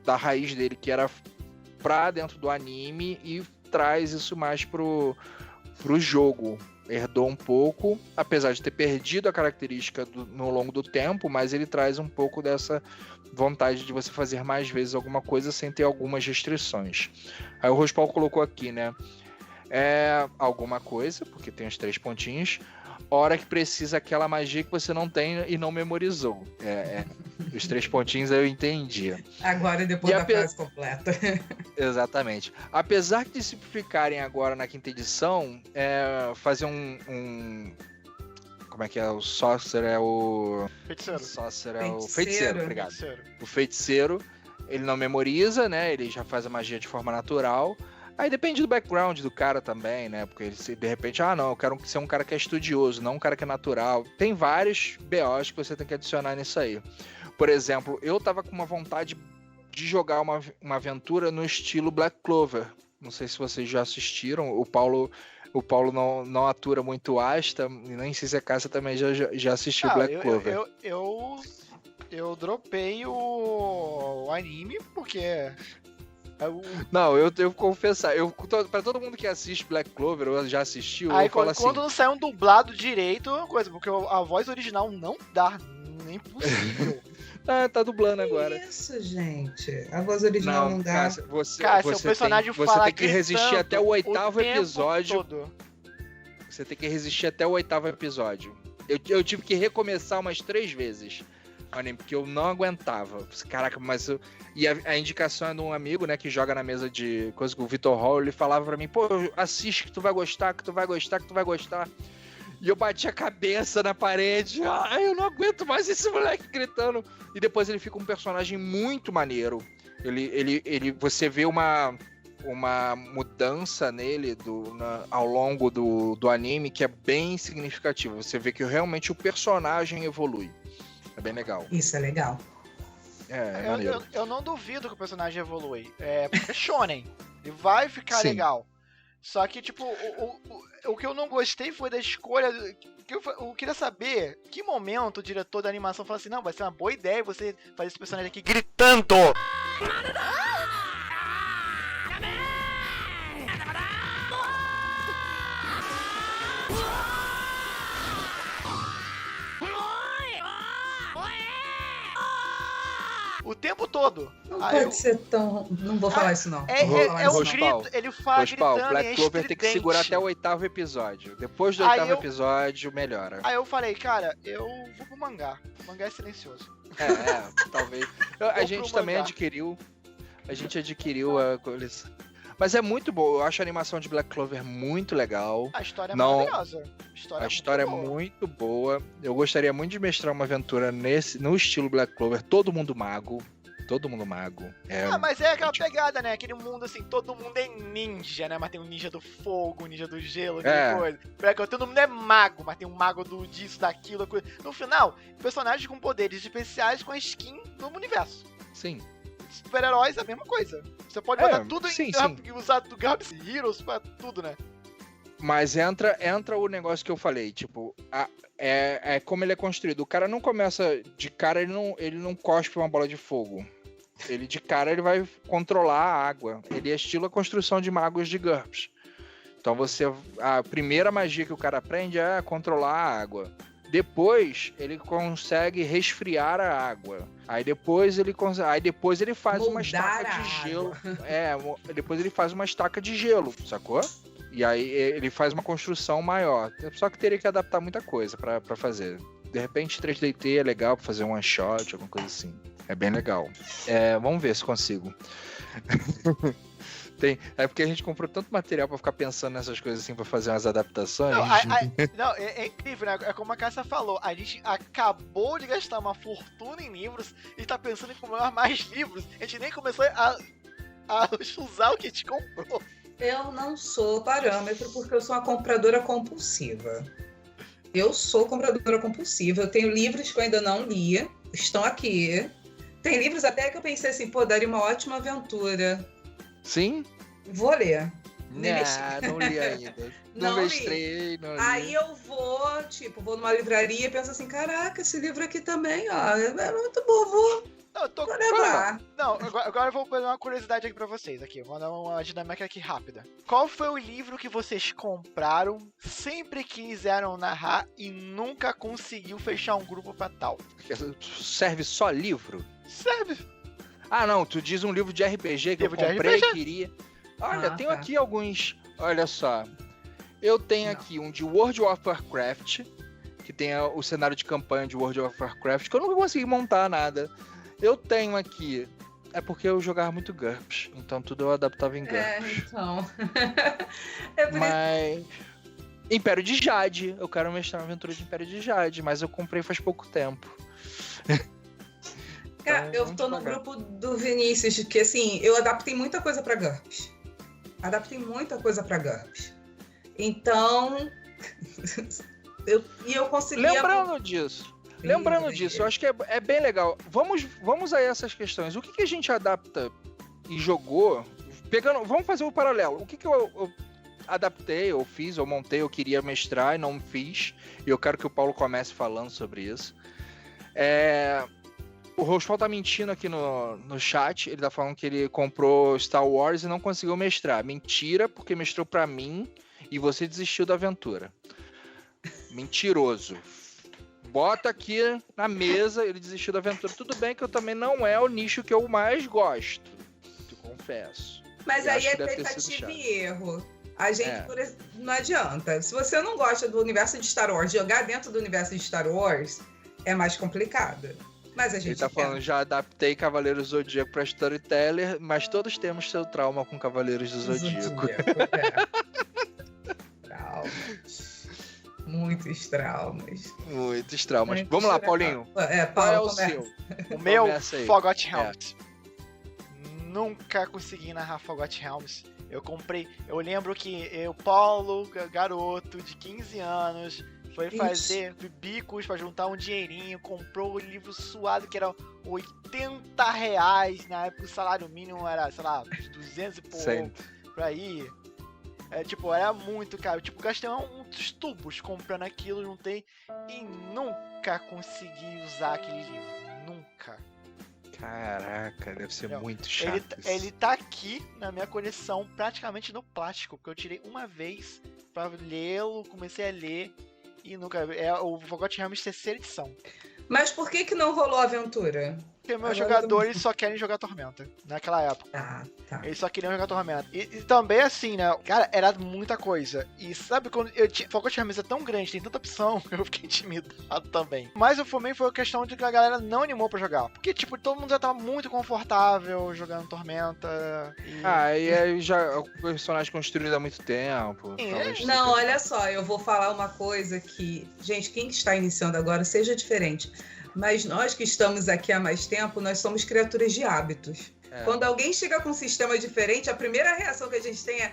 da raiz dele, que era pra dentro do anime, e traz isso mais pro jogo. Herdou um pouco, apesar de ter perdido a característica no longo do tempo, mas ele traz um pouco dessa vontade de você fazer mais vezes alguma coisa sem ter algumas restrições. Aí o Rospal colocou aqui, né? Alguma coisa, porque tem os 3 pontinhos. Hora que precisa aquela magia que você não tem e não memorizou. Os 3 pontinhos eu entendi. Agora, depois da frase completa. Exatamente. Apesar de simplificarem agora na 5ª edição, fazer como é que é? O Sorcerer é o... Feiticeiro. Sorcerer é o Feiticeiro, obrigado. O Feiticeiro, ele não memoriza, né? Ele já faz a magia de forma natural. Aí depende do background do cara também, né? Porque ele, de repente, não, eu quero ser um cara que é estudioso, não um cara que é natural. Tem vários BOs que você tem que adicionar nisso aí. Por exemplo, eu tava com uma vontade de jogar uma aventura no estilo Black Clover. Não sei se vocês já assistiram. O Paulo o Paulo não atura muito Asta, e nem sei se a Cássia também já assistiu Black Clover. Eu dropei o anime porque... Não, eu devo confessar, pra todo mundo que assiste Black Clover, ou já assistiu, Aí eu falo quando não sai um dublado direito, é uma coisa, porque a voz original não dá, nem possível. Tá dublando agora. Isso, gente. A voz original não dá. Cássia, Seu personagem você fala tem que resistir até o oitavo episódio. Todo. Você tem que resistir até o oitavo episódio. Eu tive que recomeçar umas 3 vezes o anime, porque eu não aguentava. Caraca, mas... E a indicação é de um amigo, né, que joga na mesa de coisa com o Vitor Hall, ele falava pra mim, pô, assiste que tu vai gostar, que tu vai gostar, que tu vai gostar. E eu bati a cabeça na parede. Ai, eu não aguento mais esse moleque gritando. E depois ele fica um personagem muito maneiro. Você vê uma mudança nele ao longo do anime que é bem significativa. Você vê que realmente o personagem evolui. É bem legal. Isso é legal. É maneiro. Eu não duvido que o personagem evolui. Porque é shonen. E vai ficar Sim. legal. Só que, tipo, o que eu não gostei foi da escolha. Eu queria saber que momento o diretor da animação falou assim: não, vai ser uma boa ideia você fazer esse personagem aqui gritando. O tempo todo. Não pode ser tão... Não vou falar isso, não. É um grito, ele fala gritando. Black Clover tem que segurar até o 8º episódio. Depois do 8º episódio, melhora. Aí eu falei, cara, eu vou pro mangá. O mangá é silencioso. Talvez. A gente também adquiriu. A gente adquiriu a coleção. Mas é muito boa. Eu acho a animação de Black Clover muito legal. A história é maravilhosa. A história é muito boa. Eu gostaria muito de mestrar uma aventura no estilo Black Clover. Todo mundo mago. Mas é aquela pegada, né? Aquele mundo assim, todo mundo é ninja, né? Mas tem um ninja do fogo, um ninja do gelo, coisa. Todo mundo é mago, mas tem um mago disso, daquilo, coisa. No final, personagens com poderes especiais com a skin do universo. Sim. Super-heróis é a mesma coisa. Você pode botar tudo usar do Galaxy Heroes pra tudo, né? Mas entra o negócio que eu falei, tipo, é como ele é construído. O cara não começa de cara, ele não cospe uma bola de fogo. Ele de cara ele vai controlar a água. Ele é estilo a construção de magos de GURPS. Então a primeira magia que o cara aprende é controlar a água. Depois ele consegue resfriar a água. Aí depois ele faz uma estaca de gelo. Depois ele faz uma estaca de gelo, sacou? E aí ele faz uma construção maior. Só que teria que adaptar muita coisa pra fazer. De repente 3DT é legal pra fazer um one shot, alguma coisa assim. É bem legal. Vamos ver se consigo. É porque a gente comprou tanto material pra ficar pensando nessas coisas assim, pra fazer umas adaptações. É incrível, né? É como a Cássia falou, a gente acabou de gastar uma fortuna em livros e tá pensando em comprar mais livros. A gente nem começou a usar o que a gente comprou. Eu não sou parâmetro porque eu sou uma compradora compulsiva. Eu tenho livros que eu ainda não li, estão aqui. Tem livros até que eu pensei assim, daria uma ótima aventura. Sim? Vou ler. Não li ainda. Não li. Aí eu vou numa livraria e penso assim, caraca, esse livro aqui também, ó, é muito bom, vou levar. Agora eu vou fazer uma curiosidade aqui pra vocês, vou dar uma dinâmica aqui rápida. Qual foi o livro que vocês compraram, sempre quiseram narrar e nunca conseguiu fechar um grupo pra tal? Serve só livro? Serve. Não, tu diz um livro de RPG que eu comprei e queria. Olha, tenho aqui alguns. Olha só. Eu tenho aqui um de World of Warcraft, que tem o cenário de campanha de World of Warcraft, que eu nunca consegui montar nada. Eu tenho aqui. É porque eu jogava muito GURPS, então tudo eu adaptava em GURPS. Então. Mas. Império de Jade. Eu quero mestrar uma aventura de Império de Jade, mas eu comprei faz pouco tempo. Cara, eu tô no grupo do Vinícius, que assim, eu adaptei muita coisa pra GURPS. Então, eu consegui... Lembrando disso, eu acho que é bem legal. Vamos a essas questões. O que a gente adapta e jogou? Vamos fazer um paralelo. O que eu adaptei, eu fiz, eu montei, eu queria mestrar e não fiz. E eu quero que o Paulo comece falando sobre isso. O Rosval tá mentindo aqui no chat. Ele tá falando que ele comprou Star Wars e não conseguiu mestrar. Mentira, porque mestrou pra mim e você desistiu da aventura. Mentiroso. Bota aqui na mesa, ele desistiu da aventura. Tudo bem que eu também não é o nicho que eu mais gosto, te confesso. Mas Eu aí acho é que deve ter sido tentativa chato. e erro. A gente, não adianta. Se você não gosta do universo de Star Wars, jogar dentro do universo de Star Wars é mais complicado. Mas a gente Ele tá falando, já adaptei Cavaleiros do Zodíaco pra Storyteller, mas todos temos seu trauma com Cavaleiros do Zodíaco. Traumas. Muitos traumas. Muitos traumas. Muitos Vamos lá, traumas. Paulinho. Qual é Qual o o seu? O meu, Começa aí. Forgotten Realms. Nunca consegui narrar Forgotten Realms. Eu lembro que Paulo, garoto de 15 anos, foi fazer bicos pra juntar um dinheirinho, comprou o livro suado que era R$80, na época o salário mínimo era, sei lá, 200 e pouco, por aí. Era muito caro. Gastei uns tubos comprando aquilo, juntei e nunca consegui usar aquele livro. Nunca. Caraca, deve ser muito chato. Ele tá aqui na minha coleção, praticamente no plástico, porque eu tirei uma vez pra lê-lo, comecei a ler e nunca. É o Forgotten Realms terceira edição. Mas por que não rolou a aventura? Porque meus jogadores só querem jogar Tormenta, naquela época. Tá. Eles só queriam jogar Tormenta. E também, assim, né? Cara, era muita coisa. E sabe, quando Forgotten Realms é tão grande, tem tanta opção, eu fiquei intimidado também. Mas o também foi a questão de que a galera não animou pra jogar. Porque, todo mundo já tava muito confortável jogando Tormenta. E aí já o personagem construído há muito tempo. Não, olha só, eu vou falar uma coisa que... Gente, quem está iniciando agora, seja diferente. Mas nós que estamos aqui há mais tempo, nós somos criaturas de hábitos. Quando alguém chega com um sistema diferente, a primeira reação que a gente tem é...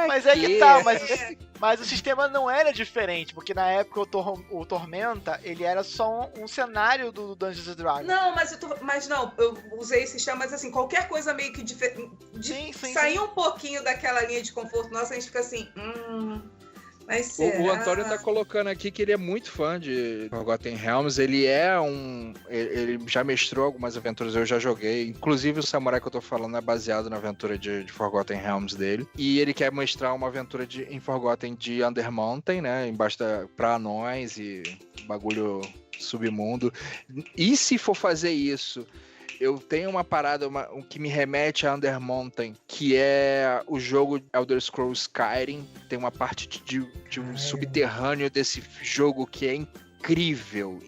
Mas é que tá, mas o sistema não era diferente, porque na época o Tormenta, ele era só um cenário do Dungeons & Dragons. Não, eu usei esse sistema, mas assim, qualquer coisa meio que diferente, sair um pouquinho daquela linha de conforto nossa, a gente fica assim, mas será? O Antônio tá colocando aqui que ele é muito fã de Forgotten Realms. Ele já mestrou algumas aventuras, eu já joguei. Inclusive o Samurai que eu tô falando é baseado na aventura de Forgotten Realms dele. E ele quer mestrar uma aventura em Forgotten de Undermountain, né? Embaixo pra anões e bagulho submundo. E se for fazer isso... Eu tenho uma parada que me remete a Undermountain, que é o jogo Elder Scrolls Skyrim. Tem uma parte de um subterrâneo desse jogo que é incrível.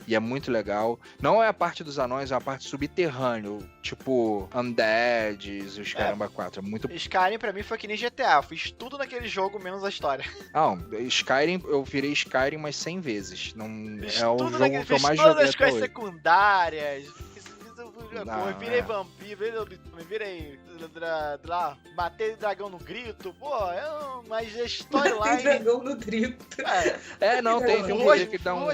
E é muito legal. Não é a parte dos anões, é a parte subterrânea. Tipo, Undeads e os caramba 4. É muito... Skyrim pra mim foi que nem GTA. Eu fiz tudo naquele jogo, menos a história. Não, Skyrim, eu virei Skyrim umas 100 vezes. Não, fiz é o tudo jogo que eu mais joguei todas as até coisas hoje. secundárias. Virei vampiro, virei matei dragão no grito, mas a storyline... Matei dragão no grito. Não, tem um que dá um...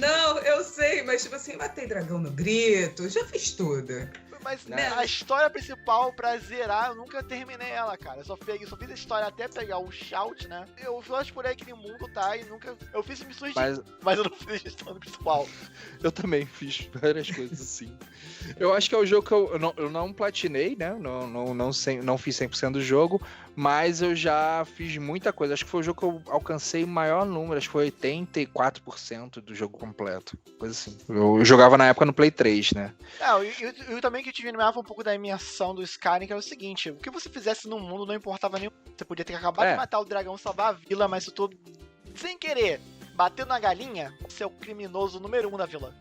Não, eu sei, mas matei dragão no grito, já fiz tudo. Mas a história principal pra zerar, eu nunca terminei ela, cara. Eu só fiz a história até pegar o shout, né? Eu só explorei aquele mundo, tá? E nunca... Eu fiz missões mas eu não fiz a história principal. Eu também fiz várias coisas assim. Eu acho que é o jogo que eu não platinei, né? Não fiz 100% do jogo, mas eu já fiz muita coisa. Acho que foi o jogo que eu alcancei o maior número, acho que foi 84% do jogo completo. Coisa assim. Eu jogava na época no Play 3, né? Eu também que te animava um pouco da imersão do Skyrim, que era o seguinte: o que você fizesse no mundo não importava nem. Você podia ter acabado de matar o dragão, salvar a vila, mas se tu, sem querer, bateu na galinha, você é o criminoso número 1 da vila.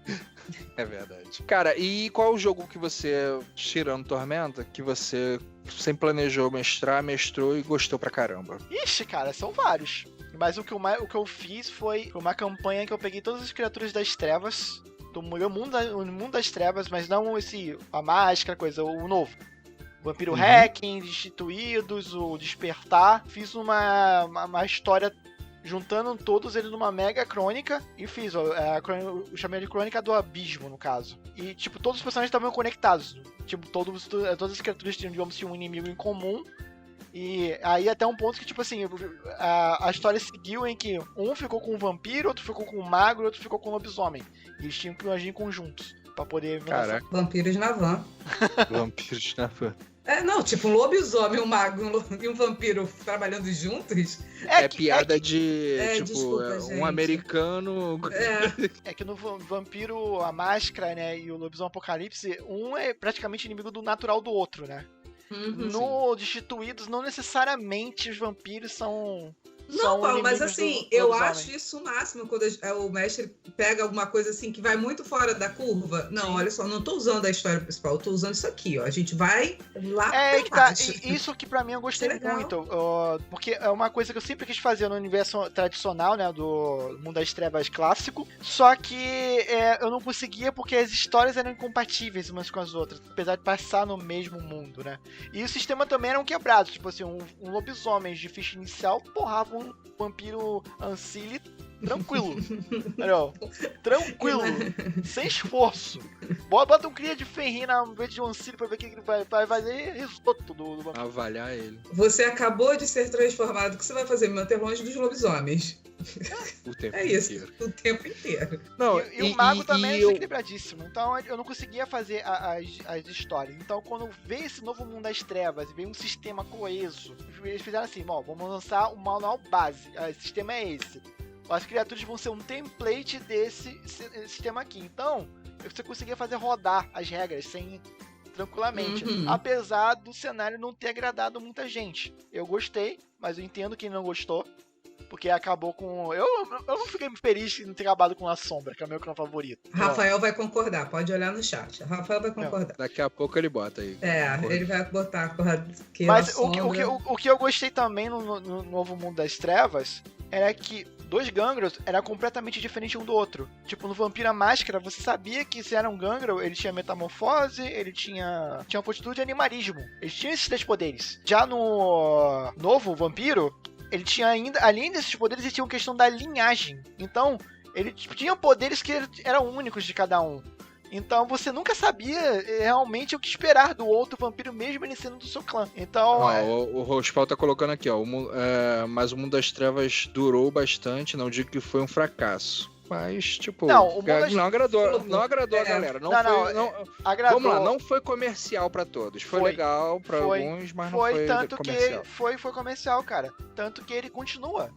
É verdade. Cara, e qual o jogo que você, tirando Tormenta, que você sempre planejou mestrar, mestrou e gostou pra caramba? Ixi, cara, são vários. Mas o que eu fiz foi uma campanha que eu peguei todas as criaturas das trevas, do mundo das trevas, mas não a máscara, coisa, o novo. Vampiro Hacking, Destituídos, o Despertar. Fiz uma história juntando todos eles numa mega crônica e fiz, eu chamei de Crônica do Abismo, no caso. E, todos os personagens estavam conectados. Todas as criaturas tinham, digamos assim, um inimigo em comum. E aí até um ponto que, tipo assim, a história seguiu em que um ficou com um vampiro, outro ficou com um mago e outro ficou com um lobisomem. E eles tinham que agir conjuntos pra poder... Caraca. Vampiros na van. Vampiros na van. Não, tipo um lobisomem, um mago e um vampiro trabalhando juntos. Piada de, tipo, desculpa, um americano... É que no Vampiro, a Máscara, né, e o Lobisomem Apocalipse, um é praticamente inimigo do natural do outro, né? No Destituídos, não necessariamente os vampiros são... Não, Paulo, mas assim, eu lobisomem. acho isso o máximo quando o mestre pega alguma coisa assim que vai muito fora da curva. Não, olha só, não tô usando a história principal, eu tô usando isso aqui, ó. A gente vai lá pra baixo. Isso que pra mim eu gostei Legal. muito, porque é uma coisa que eu sempre quis fazer no universo tradicional, né, do Mundo das Trevas clássico, só que eu não conseguia porque as histórias eram incompatíveis umas com as outras, apesar de passar no mesmo mundo, né. E o sistema também era quebrado, tipo assim, um lobisomem de ficha inicial porrava um vampiro Ancile tranquilo. Entendeu? Tranquilo. Sem esforço. Bota um cria de ferrina no meio de um Ancile pra ver o que ele vai fazer risoto do vampiro. Avaliar ele. Você acabou de ser transformado. O que você vai fazer? Me manter longe dos lobisomens. O tempo isso, inteiro. o tempo inteiro. Não, e o mago também é desequilibradíssimo. Então eu não conseguia fazer as histórias. Então quando veio esse novo Mundo das Trevas, veio um sistema coeso, eles fizeram assim, vamos lançar um manual base. O sistema é esse. As criaturas vão ser um template desse sistema aqui. Então, você conseguia fazer rodar as regras tranquilamente. Apesar do cenário não ter agradado muita gente. Eu gostei, mas eu entendo quem não gostou. Porque acabou com... Eu não fiquei feliz em não ter acabado com a Sombra, que é o meu clã favorito. Rafael vai concordar, pode olhar no chat. Rafael vai concordar. Daqui a pouco ele bota aí. Ele vai botar. Mas o que eu gostei também no novo Mundo das Trevas era que dois Gangros era completamente diferente um do outro. Tipo, no Vampiro a Máscara, você sabia que se era um Gangro, ele tinha metamorfose, ele tinha uma fortitude de animalismo. Ele tinha esses 3 poderes. Já no novo Vampiro, ele tinha ainda, além desses poderes, ele tinha uma questão da linhagem. Então, ele tinha poderes que eram únicos de cada um. Então, você nunca sabia realmente o que esperar do outro vampiro, mesmo ele sendo do seu clã. Então... O Rospal tá colocando aqui, ó. Mas o Mundo das Trevas durou bastante, não digo que foi um fracasso. Mas, tipo, não agradou a galera. Agradou. Vamos lá, não foi comercial pra todos. Foi legal pra alguns, mas não foi tanto comercial. Que foi comercial, cara. Tanto que ele continua.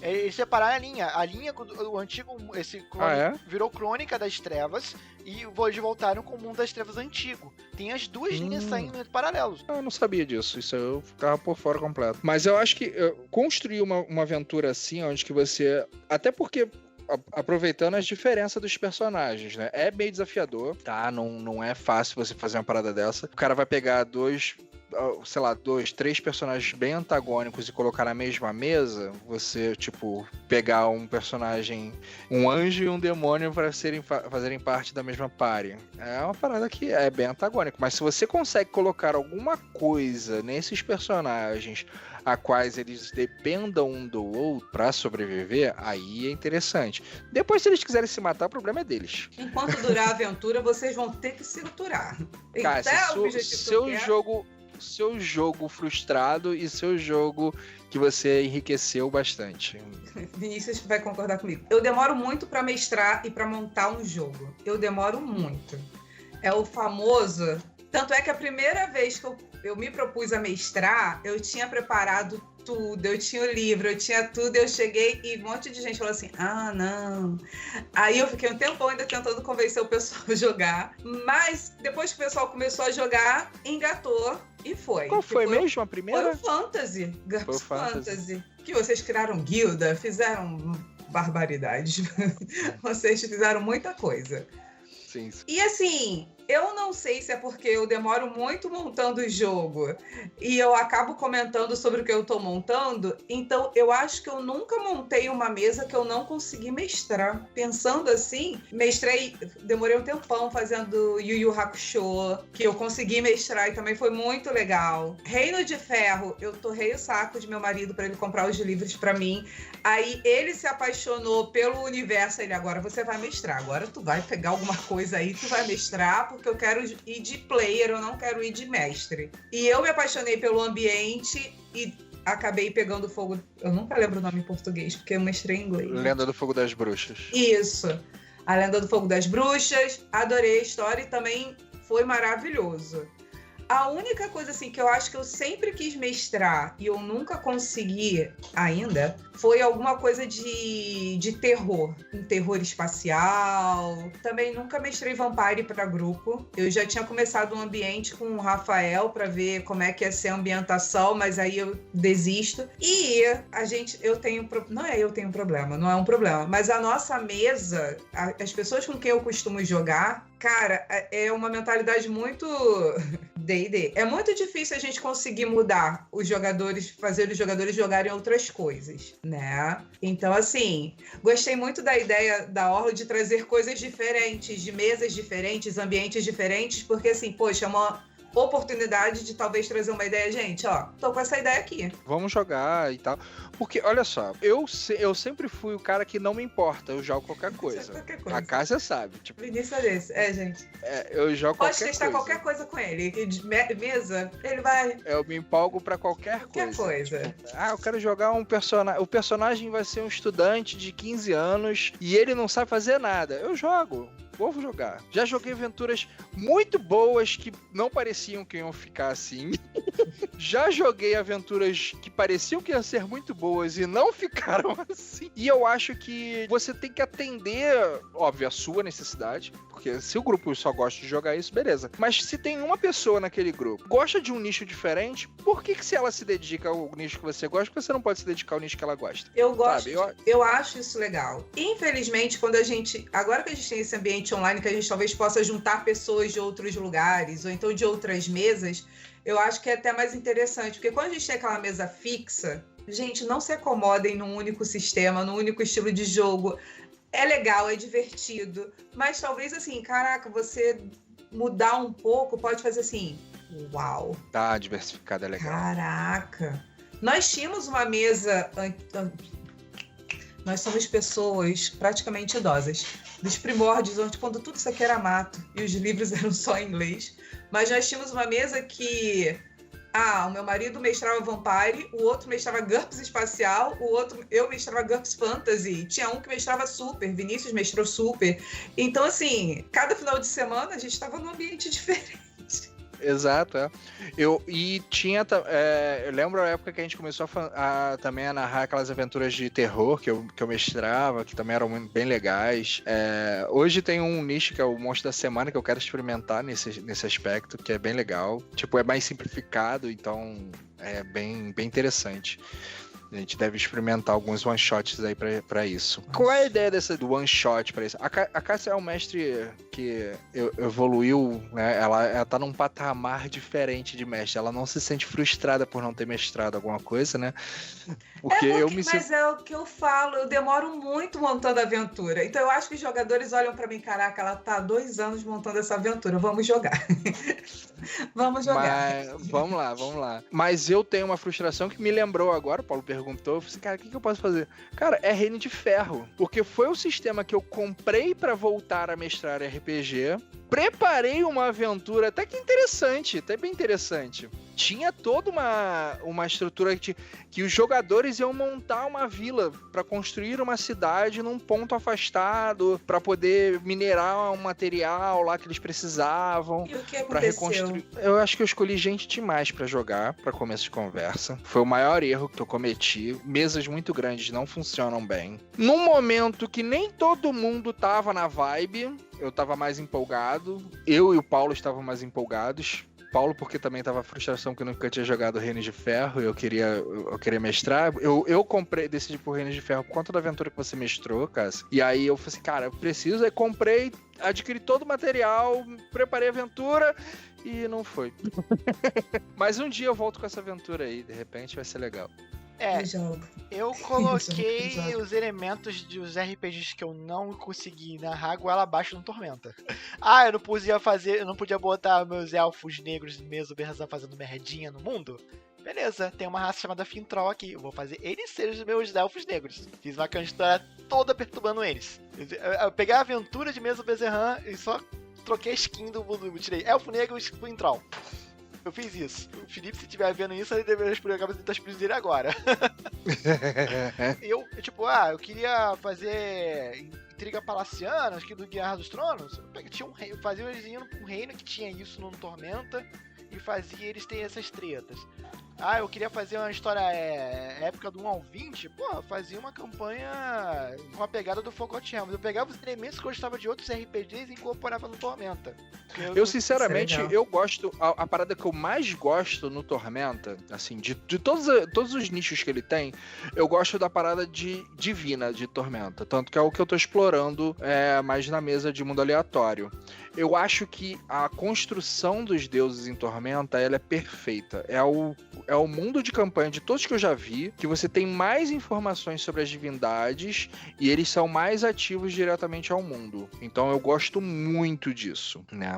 Eles separaram a linha, o antigo, esse clone virou Crônica das Trevas e eles voltaram com o Mundo das Trevas antigo. Tem as duas linhas saindo paralelos. Eu não sabia disso, isso eu ficava por fora completo. Mas eu acho que construir uma aventura assim, onde que você... Até porque... aproveitando as diferenças dos personagens, né? É meio desafiador, tá? Não é fácil você fazer uma parada dessa. O cara vai pegar 2, 3 personagens bem antagônicos e colocar na mesma mesa. Você, tipo, pegar um personagem, um anjo e um demônio para fazerem parte da mesma party. É uma parada que é bem antagônica. Mas se você consegue colocar alguma coisa nesses personagens a quais eles dependam um do outro pra sobreviver, aí é interessante. Depois, se eles quiserem se matar, o problema é deles. Enquanto durar a aventura, vocês vão ter que se aturar. Cara, seu jogo frustrado e seu jogo que você enriqueceu bastante. Vinícius vai concordar comigo. Eu demoro muito pra mestrar e pra montar um jogo. Eu demoro muito. É o famoso... Tanto é que a primeira vez que eu me propus a mestrar, eu tinha preparado tudo, eu tinha o livro, eu tinha tudo, eu cheguei e um monte de gente falou assim, não. Aí eu fiquei um tempão ainda tentando convencer o pessoal a jogar, mas depois que o pessoal começou a jogar, engatou e foi. Qual foi mesmo a primeira? Foi o Fantasy, GURPS Fantasy. Que vocês criaram guilda, fizeram barbaridades. Vocês fizeram muita coisa. Sim. E assim, eu não sei se é porque eu demoro muito montando o jogo e eu acabo comentando sobre o que eu tô montando, então eu acho que eu nunca montei uma mesa que eu não consegui mestrar. Pensando assim, demorei um tempão fazendo Yu Yu Hakusho, que eu consegui mestrar e também foi muito legal. Reino de Ferro, eu torrei o saco de meu marido para ele comprar os livros para mim. Aí ele se apaixonou pelo universo, ele agora você vai mestrar, agora tu vai pegar alguma coisa aí, tu vai mestrar, porque eu quero ir de player, eu não quero ir de mestre. E eu me apaixonei pelo ambiente e acabei pegando fogo. Eu nunca lembro o nome em português, porque eu mestrei em inglês. Lenda do Fogo das Bruxas. Isso. A Lenda do Fogo das Bruxas. Adorei a história e também foi maravilhoso. A única coisa assim que eu acho que eu sempre quis mestrar e eu nunca consegui ainda foi alguma coisa de terror. Um terror espacial. Também nunca mestrei Vampire para grupo. Eu já tinha começado um ambiente com o Rafael para ver como é que ia ser a ambientação, mas aí eu desisto. E eu tenho problema, não é um problema, mas a nossa mesa, as pessoas com quem eu costumo jogar, cara, é uma mentalidade muito D&D. É muito difícil a gente conseguir mudar os jogadores, fazer os jogadores jogarem outras coisas, né? Então, assim, gostei muito da ideia da Orla de trazer coisas diferentes, de mesas diferentes, ambientes diferentes, porque, assim, poxa, é uma oportunidade de talvez trazer uma ideia. Gente, ó, tô com essa ideia aqui. Vamos jogar e tal. Porque, olha só, eu sempre fui o cara que não me importa, eu jogo qualquer coisa. A Cássia sabe. Tipo, Vinícius é desse, gente. Eu jogo Pode qualquer testar coisa. qualquer coisa com ele. De mesa, ele vai... Eu me empolgo pra qualquer coisa. Tipo, eu quero jogar um personagem. O personagem vai ser um estudante de 15 anos e ele não sabe fazer nada. Eu jogo. Vou jogar. Já joguei aventuras muito boas que não pareciam que iam ficar assim. Já joguei aventuras que pareciam que iam ser muito boas e não ficaram assim. E eu acho que você tem que atender, óbvio, a sua necessidade. Porque se o grupo só gosta de jogar isso, beleza. Mas se tem uma pessoa naquele grupo que gosta de um nicho diferente, por que se ela se dedica ao nicho que você gosta, você não pode se dedicar ao nicho que ela gosta? Eu gosto, eu acho isso legal. Infelizmente, agora que a gente tem esse ambiente online, que a gente talvez possa juntar pessoas de outros lugares, ou então de outras mesas, eu acho que é até mais interessante, porque quando a gente tem aquela mesa fixa, gente, não se acomodem num único sistema, num único estilo de jogo. É legal, é divertido, mas talvez assim, caraca, você mudar um pouco pode fazer assim, uau. Tá, diversificado é legal. Caraca. Nós tínhamos uma mesa... Nós somos pessoas praticamente idosas, dos primórdios, onde quando tudo isso aqui era mato e os livros eram só em inglês. Mas nós tínhamos uma mesa que... o meu marido mestrava Vampire, o outro mestrava GURPS Espacial, eu mestrava GURPS Fantasy, tinha um que mestrava Super, Vinícius mestrou Super. Então, assim, cada final de semana a gente estava num ambiente diferente. Exato, é. Eu lembro a época que a gente começou também a narrar aquelas aventuras de terror que eu mestrava, que também eram bem legais. Hoje tem um nicho que é o Monstro da Semana, que eu quero experimentar nesse aspecto, que é bem legal. Tipo, é mais simplificado, então é bem interessante. A gente deve experimentar alguns one-shots aí pra isso. Qual é a ideia do one-shot pra isso? A Cássia é um mestre que evoluiu, né? Ela tá num patamar diferente de mestre. Ela não se sente frustrada por não ter mestrado alguma coisa, né? Mas é o que eu falo, eu demoro muito montando a aventura. Então eu acho que os jogadores olham pra mim, caraca, ela tá há 2 anos montando essa aventura, vamos jogar. Vamos jogar. Vamos lá. Mas eu tenho uma frustração que me lembrou agora, o Paulo perguntou, eu falei assim, cara, o que eu posso fazer? Cara, é Reino de Ferro, porque foi o sistema que eu comprei pra voltar a mestrar RPG, preparei uma aventura até que interessante, até bem interessante. Tinha toda uma estrutura que os jogadores iam montar uma vila para construir uma cidade num ponto afastado, para poder minerar um material lá que eles precisavam. E o que aconteceu? Pra reconstruir. Eu acho que eu escolhi gente demais para jogar, para começo de conversa. Foi o maior erro que eu cometi. Mesas muito grandes não funcionam bem. Num momento que nem todo mundo tava na vibe, eu tava mais empolgado. Eu e o Paulo estavam mais empolgados. Paulo, porque também tava a frustração que eu nunca tinha jogado Reino de Ferro, eu queria mestrar. Eu decidi por Reino de Ferro por conta da aventura que você mestrou, Cássio. E aí eu falei assim, cara, eu preciso, aí comprei, adquiri todo o material, preparei a aventura e não foi. Mas um dia eu volto com essa aventura aí, de repente vai ser legal. Eu coloquei os elementos dos RPGs que eu não consegui narrar goela abaixo no Tormenta. Eu não podia botar meus elfos negros mesmo fazendo merdinha no mundo? Beleza, tem uma raça chamada Fintroll aqui. Eu vou fazer eles serem os meus elfos negros. Fiz uma história toda perturbando eles. Eu peguei a aventura de Mesa Bezerran e só troquei a skin do tirei Elfo Negro e fui em Troll. Eu fiz isso. O Felipe, se estiver vendo isso, ele deveria explodir a cabeça das prisões dele agora. eu queria fazer intriga palaciana, acho que do Guerra dos Tronos. Eu fazia eles indo pra um reino que tinha isso no Tormenta e fazia eles terem essas tretas. Eu queria fazer uma história épica do 1 ao 20. Pô, fazia uma campanha com a pegada do Forgotten Realms. Eu pegava os elementos que eu gostava de outros RPGs e incorporava no Tormenta. Eu sinceramente, eu gosto... A parada que eu mais gosto no Tormenta, assim, de todos os nichos que ele tem, eu gosto da parada divina de Tormenta. Tanto que é o que eu tô explorando mais na mesa de mundo aleatório. Eu acho que a construção dos deuses em Tormenta, ela é perfeita. É o mundo de campanha de todos que eu já vi, que você tem mais informações sobre as divindades e eles são mais ativos diretamente ao mundo. Então eu gosto muito disso, né?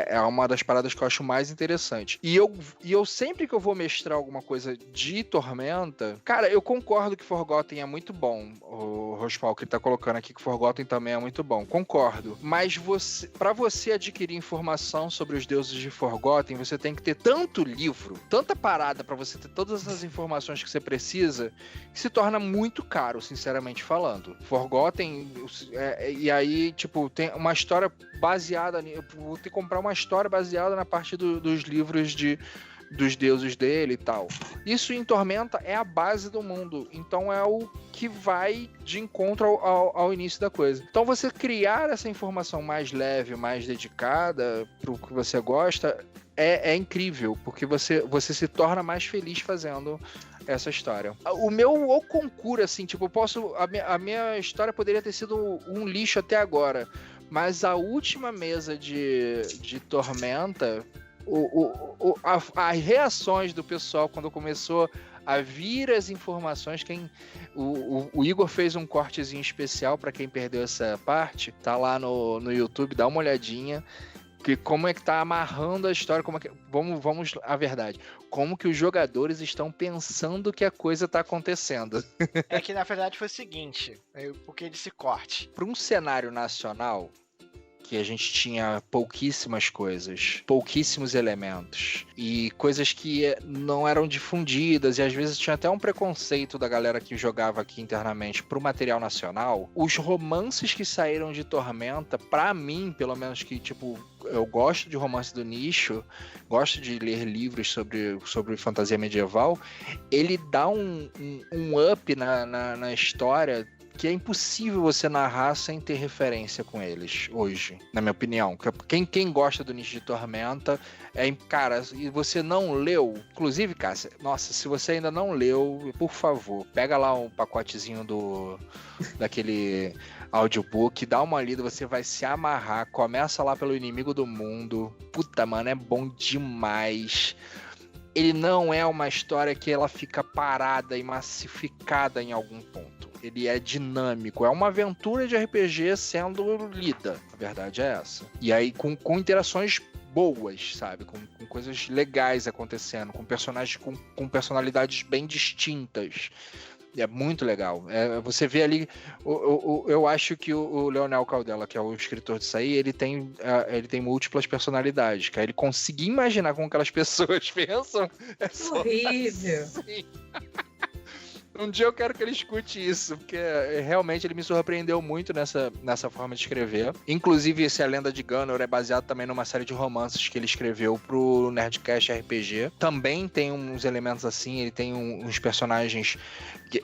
É uma das paradas que eu acho mais interessante. E eu sempre que eu vou mestrar alguma coisa de Tormenta, cara, eu concordo que Forgotten é muito bom. O Rospal que ele tá colocando aqui que Forgotten também é muito bom. Concordo. Mas pra você adquirir informação sobre os deuses de Forgotten, você tem que ter tanto livro, tanta parada pra você ter todas essas informações que você precisa, que se torna muito caro, sinceramente falando. Forgotten, e aí, tipo, tem uma história baseada, eu vou ter que comprar uma história baseada na parte dos livros dos deuses dele e tal. Isso em Tormenta é a base do mundo, então é o que vai de encontro ao início da coisa. Então você criar essa informação mais leve, mais dedicada pro que você gosta, é incrível, porque você se torna mais feliz fazendo essa história. O meu concurso, assim, tipo, a minha história poderia ter sido um lixo até agora, mas a última mesa de Tormenta, as reações do pessoal quando começou a vir as informações, o Igor fez um cortezinho especial para quem perdeu essa parte, tá lá no YouTube, dá uma olhadinha, que como é que tá amarrando a história, vamos à verdade, como que os jogadores estão pensando que a coisa tá acontecendo. É que na verdade foi o seguinte, porque desse corte. Para um cenário nacional, que a gente tinha pouquíssimas coisas, pouquíssimos elementos e coisas que não eram difundidas, e às vezes tinha até um preconceito da galera que jogava aqui internamente pro material nacional. Os romances que saíram de Tormenta, pra mim, pelo menos, que tipo, eu gosto de romance do nicho, gosto de ler livros sobre fantasia medieval, ele dá um up na história que é impossível você narrar sem ter referência com eles hoje, na minha opinião. Quem gosta do nicho de Tormenta, cara, e você não leu, inclusive, Cássia, nossa, se você ainda não leu, por favor, pega lá um pacotezinho daquele audiobook, dá uma lida, você vai se amarrar, começa lá pelo Inimigo do Mundo, puta, mano, é bom demais. Ele não é uma história que ela fica parada e massificada em algum ponto. Ele é dinâmico, é uma aventura de RPG sendo lida, a verdade é essa. E aí com interações boas, sabe? Com coisas legais acontecendo, com personagens com personalidades bem distintas. É muito legal. Você vê ali, eu acho que o Leonel Caldela, que é o escritor disso aí, ele tem múltiplas personalidades, cara. Ele conseguir imaginar como aquelas pessoas pensam. É horrível. Assim. Um dia eu quero que ele escute isso, porque realmente ele me surpreendeu muito nessa forma de escrever. Inclusive, A Lenda de Gunnar é baseado também numa série de romances que ele escreveu pro Nerdcast RPG. Também tem uns elementos assim, ele tem uns personagens...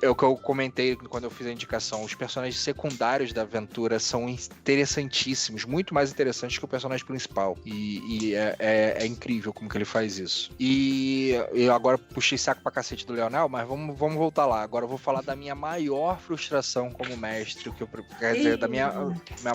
É o que eu comentei quando eu fiz a indicação. Os personagens secundários da aventura são interessantíssimos, muito mais interessantes que o personagem principal. E é incrível como que ele faz isso. E eu agora puxei saco pra cacete do Leonel, mas vamos voltar lá. Agora eu vou falar da minha maior frustração como mestre. Quer dizer, da minha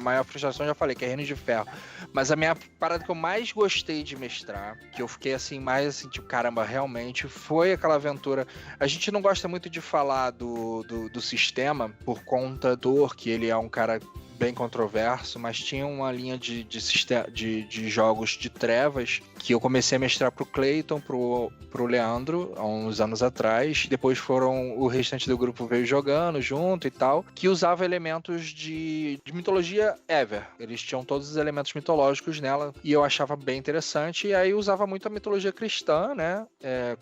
maior frustração, eu já falei, que é Reino de Ferro. Mas a minha parada que eu mais gostei de mestrar, que eu fiquei assim, mais assim, tipo, caramba, realmente, foi aquela aventura. A gente não gosta muito de falar do sistema por conta do que ele é um cara bem controverso, mas tinha uma linha de jogos de trevas que eu comecei a mestrar pro Clayton, pro Leandro, há uns anos atrás. Depois o restante do grupo veio jogando junto e tal, que usava elementos de mitologia ever. Eles tinham todos os elementos mitológicos nela e eu achava bem interessante. E aí usava muito a mitologia cristã, né?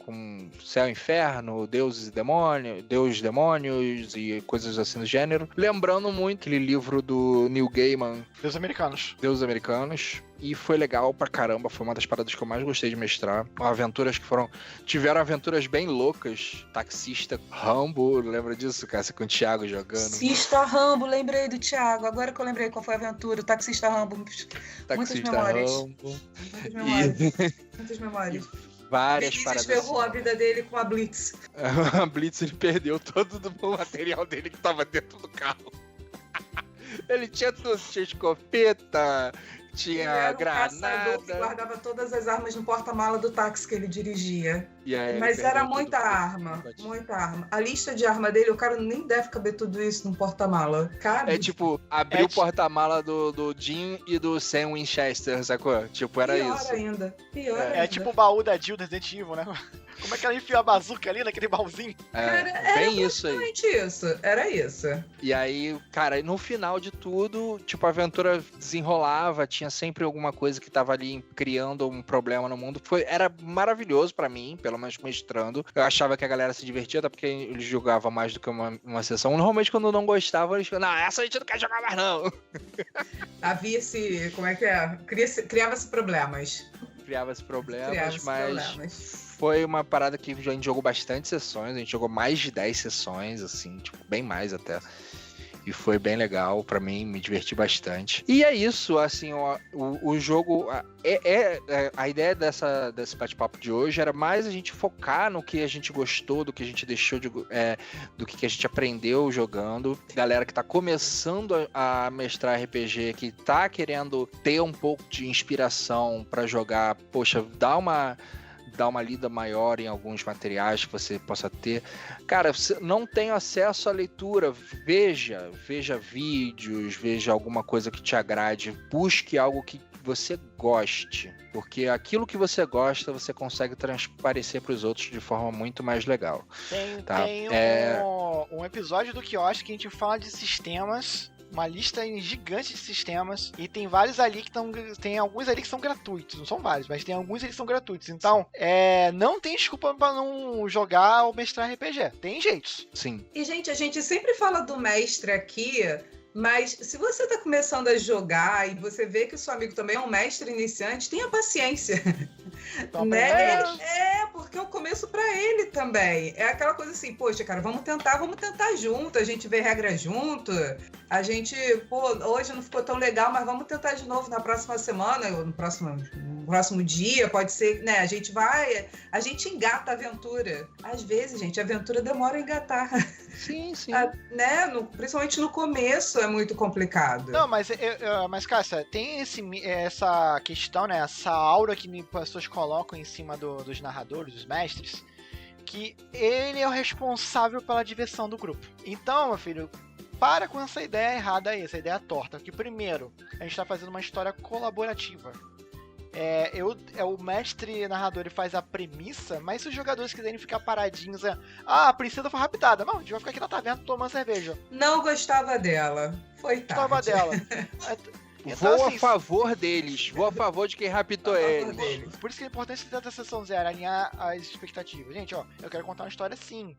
Com céu e inferno, deuses e demônios e coisas assim do gênero. Lembrando muito aquele livro do Neil Gaiman, Deuses Americanos. E foi legal pra caramba, foi uma das paradas que eu mais gostei de mestrar. Tiveram aventuras bem loucas. Taxista Rambo, lembra disso, Cássia, com o Thiago jogando? Taxista Rambo, lembrei do Thiago. Agora que eu lembrei qual foi a aventura, o Taxista Rambo. Muitas memórias. Muitas memórias. Várias paradas. Ele ferrou a vida dele com a Blitz. A Blitz, ele perdeu todo o material dele que tava dentro do carro. Ele tinha tudo, tinha escopeta, tinha granada. Que guardava todas as armas no porta-mala do táxi que ele dirigia. Mas era muita arma. A lista de arma dele, o cara nem deve caber tudo isso no porta-mala. Cabe. É tipo, abrir o porta-mala do Jim e do Sam Winchester, sacou? Tipo, era isso. Pior ainda. É tipo o baú da Jill do Resident Evil, né? Como é que ela enfiou a bazuca ali naquele baúzinho? Cara, bem isso aí. Era isso. E aí, cara, no final de tudo, tipo, a aventura desenrolava, tinha sempre alguma coisa que tava ali criando um problema no mundo. Era maravilhoso pra mim, pelo menos mestrando. Eu achava que a galera se divertia, até porque eles jogavam mais do que uma sessão. Normalmente, quando não gostavam, eles falavam, não, essa a gente não quer jogar mais, não. Havia como é que é? Criava-se problemas. Criava-se problemas, mas foi uma parada que a gente jogou bastante sessões, a gente jogou mais de 10 sessões, assim, tipo, bem mais até. E foi bem legal pra mim, me diverti bastante. E é isso, assim, o jogo... A ideia desse bate-papo de hoje era mais a gente focar no que a gente gostou, do que a gente deixou do que a gente aprendeu jogando. Galera que tá começando a mestrar RPG, que tá querendo ter um pouco de inspiração pra jogar, poxa, dá uma lida maior em alguns materiais que você possa ter. Cara, você não tem acesso à leitura, veja vídeos, veja alguma coisa que te agrade, busque algo que você goste, porque aquilo que você gosta, você consegue transparecer para os outros de forma muito mais legal. Tem um episódio do Quiosque que a gente fala de sistemas, uma lista gigante de sistemas, e tem vários ali tem alguns ali que são gratuitos, não são vários, mas tem alguns ali que são gratuitos. Então, não tem desculpa pra não jogar ou mestrar RPG. Tem jeitos. Sim. E, gente, a gente sempre fala do mestre aqui, mas se você tá começando a jogar e você vê que o seu amigo também é um mestre iniciante, tenha paciência. Né? Porque eu começo pra ele também. É aquela coisa assim, poxa, cara, vamos tentar junto, a gente vê regra junto, a gente, hoje não ficou tão legal, mas vamos tentar de novo na próxima semana, no próximo dia, pode ser, né, a gente engata a aventura. Às vezes, gente, a aventura demora a engatar. Sim. Né? Principalmente no começo é muito complicado. Não, mas Cássia, tem essa questão, né, essa aura que as pessoas colocam em cima dos narradores, dos mestres, que ele é o responsável pela diversão do grupo. Então, meu filho, para com essa ideia errada aí, essa ideia torta. Que primeiro, a gente tá fazendo uma história colaborativa. O mestre narrador ele faz a premissa, mas se os jogadores quiserem ficar paradinhos, a princesa foi raptada. Não, a gente vai ficar aqui na taverna tomando cerveja. Não gostava dela. Foi tarde. Gostava dela. Então, vou a favor deles, vou a favor de quem raptou eles. Por isso que é importante ter a sessão zero, alinhar as expectativas. Gente, eu quero contar uma história assim.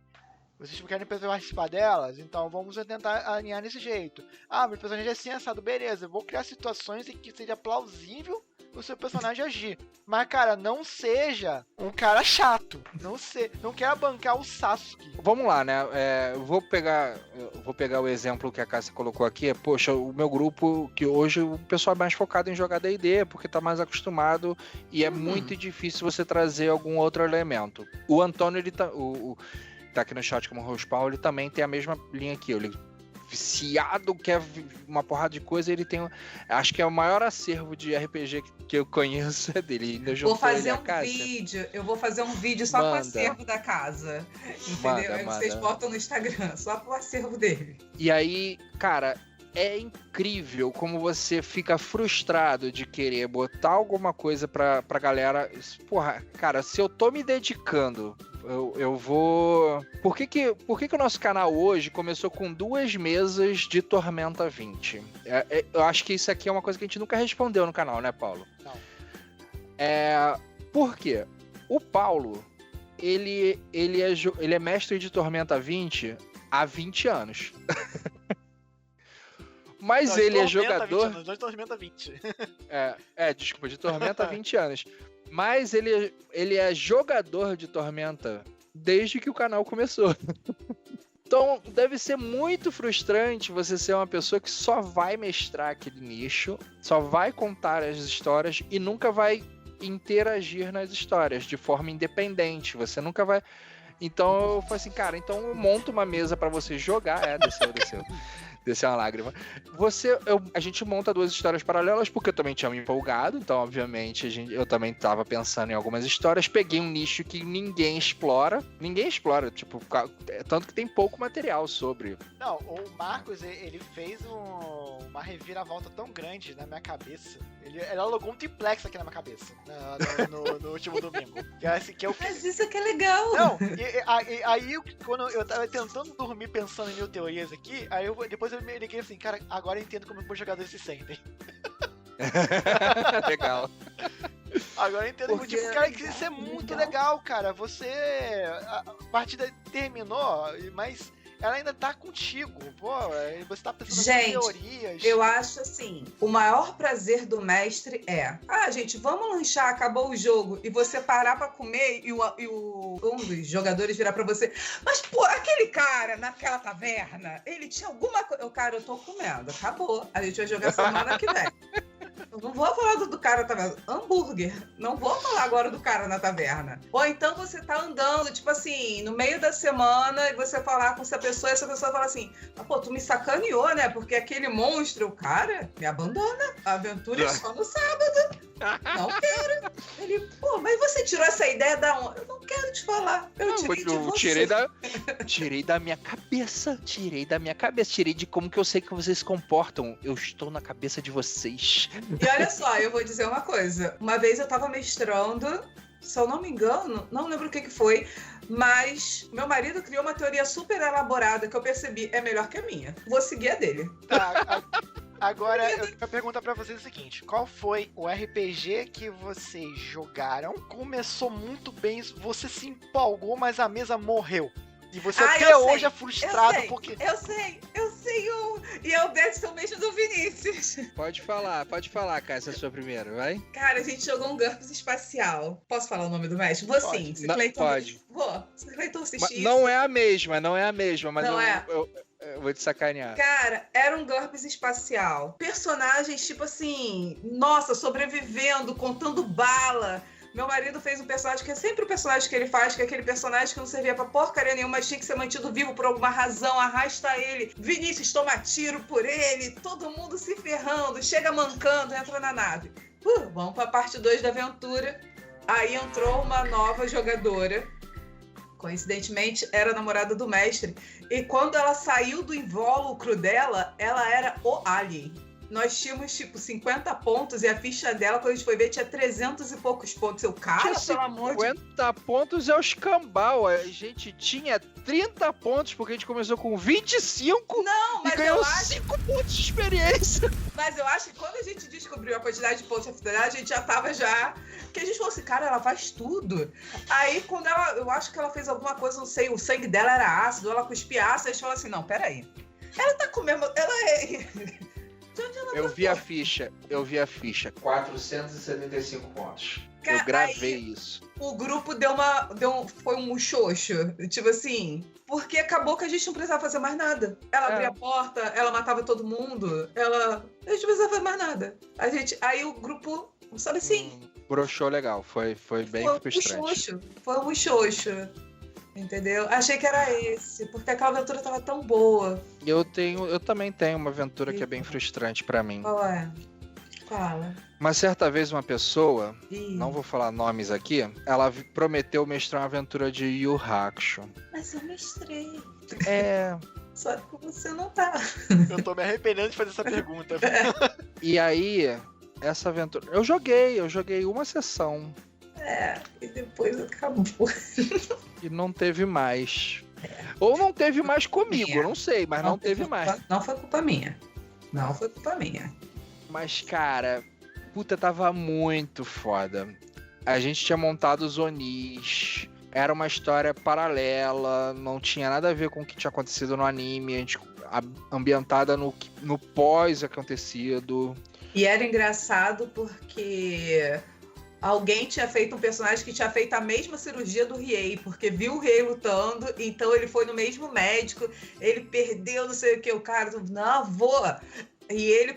Vocês querem participar delas? Então vamos tentar alinhar desse jeito. Meu personagem é assim, assado, beleza. Eu vou criar situações em que seja plausível o seu personagem agir. Mas, cara, não seja um cara chato. Não queira bancar o Sasuke. Vamos lá, né? Eu vou pegar o exemplo que a Cássia colocou aqui. Poxa, o meu grupo, que hoje o pessoal é mais focado em jogar D&D, porque tá mais acostumado e é muito difícil você trazer algum outro elemento. O Antônio, ele tá aqui no chat como o Rospaul, ele também tem a mesma linha que eu. Ele viciado, quer uma porrada de coisa, ele tem... Acho que é o maior acervo de RPG que eu conheço é dele. Eu vou fazer um vídeo só com o acervo da casa. Entendeu? Aí vocês botam no Instagram, só pro acervo dele. E aí, cara, é incrível como você fica frustrado de querer botar alguma coisa pra galera. Porra, cara, se eu tô me dedicando, eu vou... Por que o nosso canal hoje começou com 2 mesas de Tormenta 20? Eu acho que isso aqui é uma coisa que a gente nunca respondeu no canal, né, Paulo? Não. Por quê? O Paulo, ele é mestre de Tormenta 20 há 20 anos. Mas Não, ele é Tormenta jogador... 20 anos, não de Tormenta 20. Desculpa, de Tormenta há 20 anos. Mas ele é jogador de Tormenta desde que o canal começou. Então, deve ser muito frustrante você ser uma pessoa que só vai mestrar aquele nicho, só vai contar as histórias e nunca vai interagir nas histórias de forma independente. Você nunca vai... Então, eu falei assim, cara, então eu monto uma mesa pra você jogar. Desceu. Desceu uma lágrima. A gente monta 2 histórias paralelas, porque eu também tinha me empolgado, então, obviamente, eu também tava pensando em algumas histórias. Peguei um nicho que ninguém explora, tipo, tanto que tem pouco material sobre. Não, o Marcos, ele fez uma reviravolta tão grande na minha cabeça. Ele alugou um triplex aqui na minha cabeça, no último domingo. Mas isso que é legal. Não, aí quando eu tava tentando dormir pensando em mil teorias aqui, aí depois eu me liguei assim, cara, agora eu entendo como os jogadores se sentem. Legal. Agora eu entendo, tipo, cara, que isso é muito legal, cara. A partida terminou, mas ela ainda tá contigo. Pô, você tá pensando em teorias. Eu acho assim, o maior prazer do mestre é, gente, vamos lanchar, acabou o jogo, e você parar pra comer e um dos jogadores virar pra você, mas pô, aquele cara naquela taverna, ele tinha alguma coisa... Cara, eu tô comendo, acabou. A gente vai jogar semana que vem. Eu não vou falar do cara na taverna. Hambúrguer. Não vou falar agora do cara na taverna. Ou então você tá andando, tipo assim, no meio da semana e você falar com essa pessoa e essa pessoa fala assim, pô, tu me sacaneou, né? Porque aquele monstro, o cara, me abandona. A aventura é só no sábado. Não quero. Ele, pô, mas você tirou essa ideia da onde? Eu não quero te falar. Eu tirei de você. Tirei da minha cabeça. Tirei de como que eu sei que vocês se comportam. Eu estou na cabeça de vocês. E olha só, eu vou dizer uma coisa. Uma vez eu tava mestrando, se eu não me engano, não lembro o que foi, mas meu marido criou uma teoria super elaborada que eu percebi é melhor que a minha. Vou seguir a dele. Tá, agora eu quero perguntar pra vocês o seguinte: qual foi o RPG que vocês jogaram? Começou muito bem, você se empolgou, mas a mesa morreu. E você até hoje é frustrado porque... Eu sei e é o Death Mission do Vinícius. Pode falar, cara, essa é a sua primeira, vai? Cara, a gente jogou um GURPS espacial. Posso falar o nome do mestre? Vou sim. Não, pode. Vou. Se Cleiton assistir... Não é a mesma, mas não eu vou te sacanear. Cara, era um GURPS espacial. Personagens, tipo assim, nossa, sobrevivendo, contando bala. Meu marido fez um personagem que é sempre o personagem que ele faz, que é aquele personagem que não servia pra porcaria nenhuma, mas tinha que ser mantido vivo por alguma razão, arrasta ele. Vinícius toma tiro por ele, todo mundo se ferrando, chega mancando, entra na nave. Vamos pra parte 2 da aventura. Aí entrou uma nova jogadora. Coincidentemente, era a namorada do mestre. E quando ela saiu do invólucro dela, ela era o alien. Nós tínhamos, tipo, 50 pontos e a ficha dela, quando a gente foi ver, tinha 300 e poucos pontos. Pelo amor de... 50 pontos é o escambau. A gente tinha 30 pontos, porque a gente começou com 25 mas e ganhou 5 pontos de experiência. Mas eu acho que quando a gente descobriu a quantidade de pontos de afinidade, a gente já tava já... Que a gente falou assim, cara, ela faz tudo. Aí, quando eu acho que ela fez alguma coisa, não sei, o sangue dela era ácido, ela cuspia ácido, a gente falou assim, não, peraí. Ela tá comendo... Ela é... Eu vi a ficha, 475 pontos. Cara, eu gravei isso. O grupo foi um xoxo, tipo assim, porque acabou que a gente não precisava fazer mais nada. Ela abria a porta, ela matava todo mundo, a gente não precisava fazer mais nada. Aí o grupo, sabe assim... broxou legal, foi bem frustrante. Foi um xoxo. Entendeu? Achei que era esse, porque aquela aventura tava tão boa. Eu também tenho uma aventura que é bem frustrante pra mim. Qual é? Fala. Uma certa vez uma pessoa, não vou falar nomes aqui, ela prometeu mestrar uma aventura de Yu Hakusho. Mas eu mestrei. Só que você não tá. Eu tô me arrependendo de fazer essa pergunta. E aí, essa aventura... Eu joguei uma sessão. E depois acabou. E não teve mais. Ou não teve mais comigo, eu não sei, mas não teve mais. Não foi culpa minha. Não foi culpa minha. Mas, cara, puta, tava muito foda. A gente tinha montado os Onis. Era uma história paralela, não tinha nada a ver com o que tinha acontecido no anime. A gente ambientada no pós-acontecido. E era engraçado porque alguém tinha feito um personagem que tinha feito a mesma cirurgia do Riei, porque viu o Riei lutando, então ele foi no mesmo médico, ele perdeu não sei o que, o cara, não, vou. E ele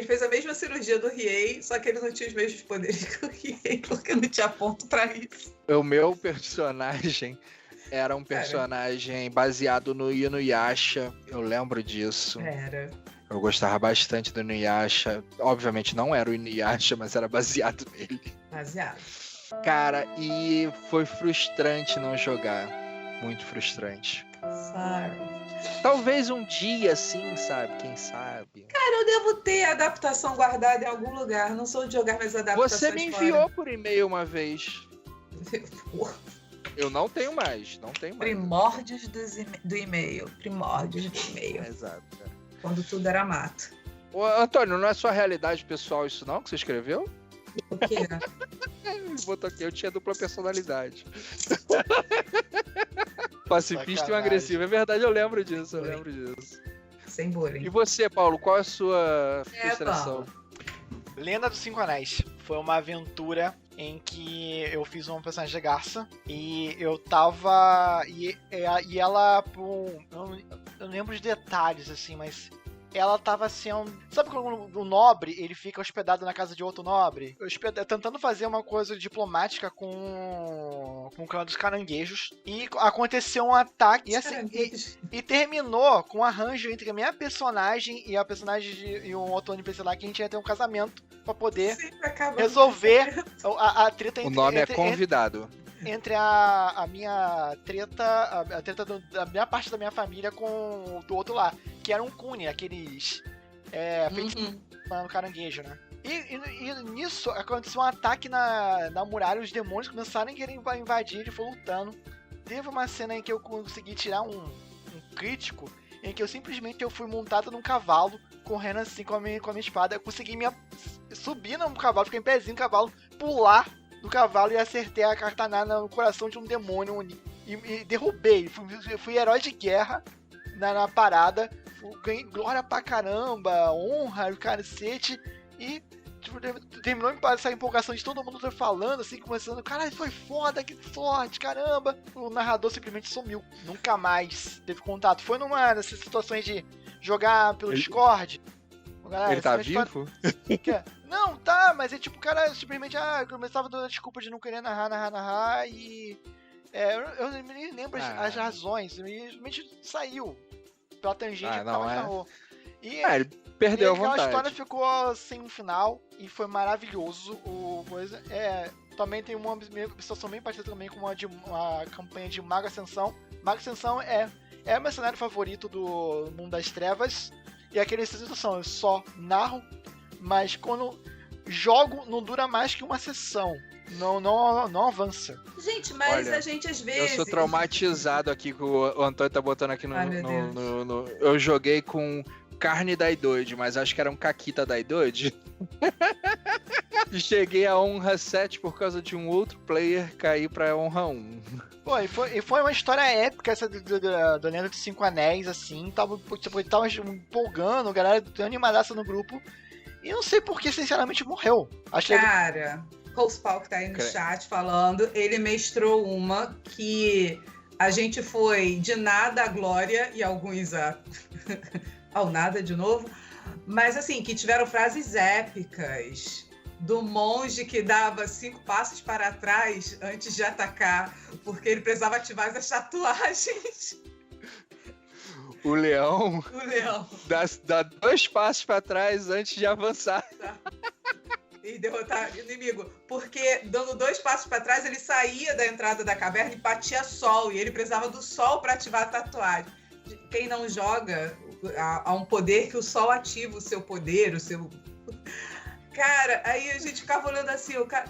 fez a mesma cirurgia do Riei, só que ele não tinha os mesmos poderes que o Riei, porque não tinha ponto pra isso. O meu personagem era um personagem baseado no Inuyasha, eu lembro disso. Era. Eu gostava bastante do Inuyasha. Obviamente não era o Inuyasha, mas era baseado nele. Baseado. Cara, e foi frustrante não jogar. Muito frustrante. Sorry. Talvez um dia, assim, sabe? Quem sabe? Cara, eu devo ter a adaptação guardada em algum lugar. Não sou de jogar minhas adaptações. Você me enviou por e-mail uma vez. Porra. Eu não tenho mais. Primórdios do e-mail. Primórdios do e-mail. Exato. Quando tudo era mato. Ô, Antônio, não é sua realidade pessoal isso não, que você escreveu? O quê? Botou aqui, eu tinha dupla personalidade. Pacifista e um Sacanagem. agressivo. É verdade, eu lembro disso. Sem bullying. E você, Paulo, qual é a sua frustração? Lenda dos Cinco Anéis. Foi uma aventura em que eu fiz uma personagem de garça e eu tava... E ela, eu não lembro os detalhes, assim, mas... Ela tava sendo... Sabe quando o nobre, ele fica hospedado na casa de outro nobre? Tentando fazer uma coisa diplomática com o clã dos caranguejos. E aconteceu um ataque. E, assim, e terminou com um arranjo entre a minha personagem e a personagem de um outro NPC lá, que a gente ia ter um casamento pra poder resolver a treta entre... O nome é Convidado. Entre a minha treta, a treta da minha parte da minha família com o do outro lá, que era um Cune, aqueles feitos no caranguejo, né? E nisso aconteceu um ataque na muralha, os demônios começaram a querer invadir, ele foi lutando. Teve uma cena em que eu consegui tirar um crítico, em que eu simplesmente fui montado num cavalo, correndo assim com a minha espada, eu consegui subir no cavalo, ficar em pezinho no cavalo, pular do cavalo e acertei a katana no coração de um demônio e derrubei. Fui herói de guerra na parada, ganhei glória pra caramba, honra, o cacete, e tipo, terminou essa empolgação de todo mundo falando, assim, começando, caralho, foi foda, que sorte, caramba. O narrador simplesmente sumiu, nunca mais teve contato. Foi numa dessas situações de jogar pelo Discord. Ele tá vivo? Não, tá, mas é tipo, o cara simplesmente começava a dar desculpa de não querer narrar e... eu nem lembro as razões, simplesmente saiu pela tangente e narrou. E ele perdeu a vontade. A história ficou sem um final e foi maravilhoso. Também tem uma situação bem parecida também com uma campanha de Mago Ascensão. Mago Ascensão é o meu cenário favorito do Mundo das Trevas. E aquela situação, eu só narro, mas quando jogo não dura mais que uma sessão. Não avança. Gente, mas olha, a gente às vezes... Eu sou traumatizado aqui que o Antônio tá botando aqui no... Eu joguei com carne Daidoide, mas acho que era um Caquita Daidoide. E cheguei a honra 7 por causa de um outro player cair pra honra 1. Pô, e foi uma história épica essa do Lenda dos Cinco Anéis, assim. Tava empolgando, a galera animadaça no grupo. E eu não sei por que, sinceramente, morreu. Cara, Cospal que tá aí no chat falando, ele mestrou uma que a gente foi de nada à glória e alguns ao nada de novo. Mas assim, que tiveram frases épicas. Do monge que dava 5 passos para trás antes de atacar, porque ele precisava ativar as tatuagens. O leão dá 2 passos para trás antes de avançar. E derrotar o inimigo. Porque dando 2 passos para trás, ele saía da entrada da caverna e batia sol. E ele precisava do sol para ativar a tatuagem. quem não joga, há um poder que o sol ativa o seu poder, o seu... Cara, aí a gente ficava olhando assim, o cara...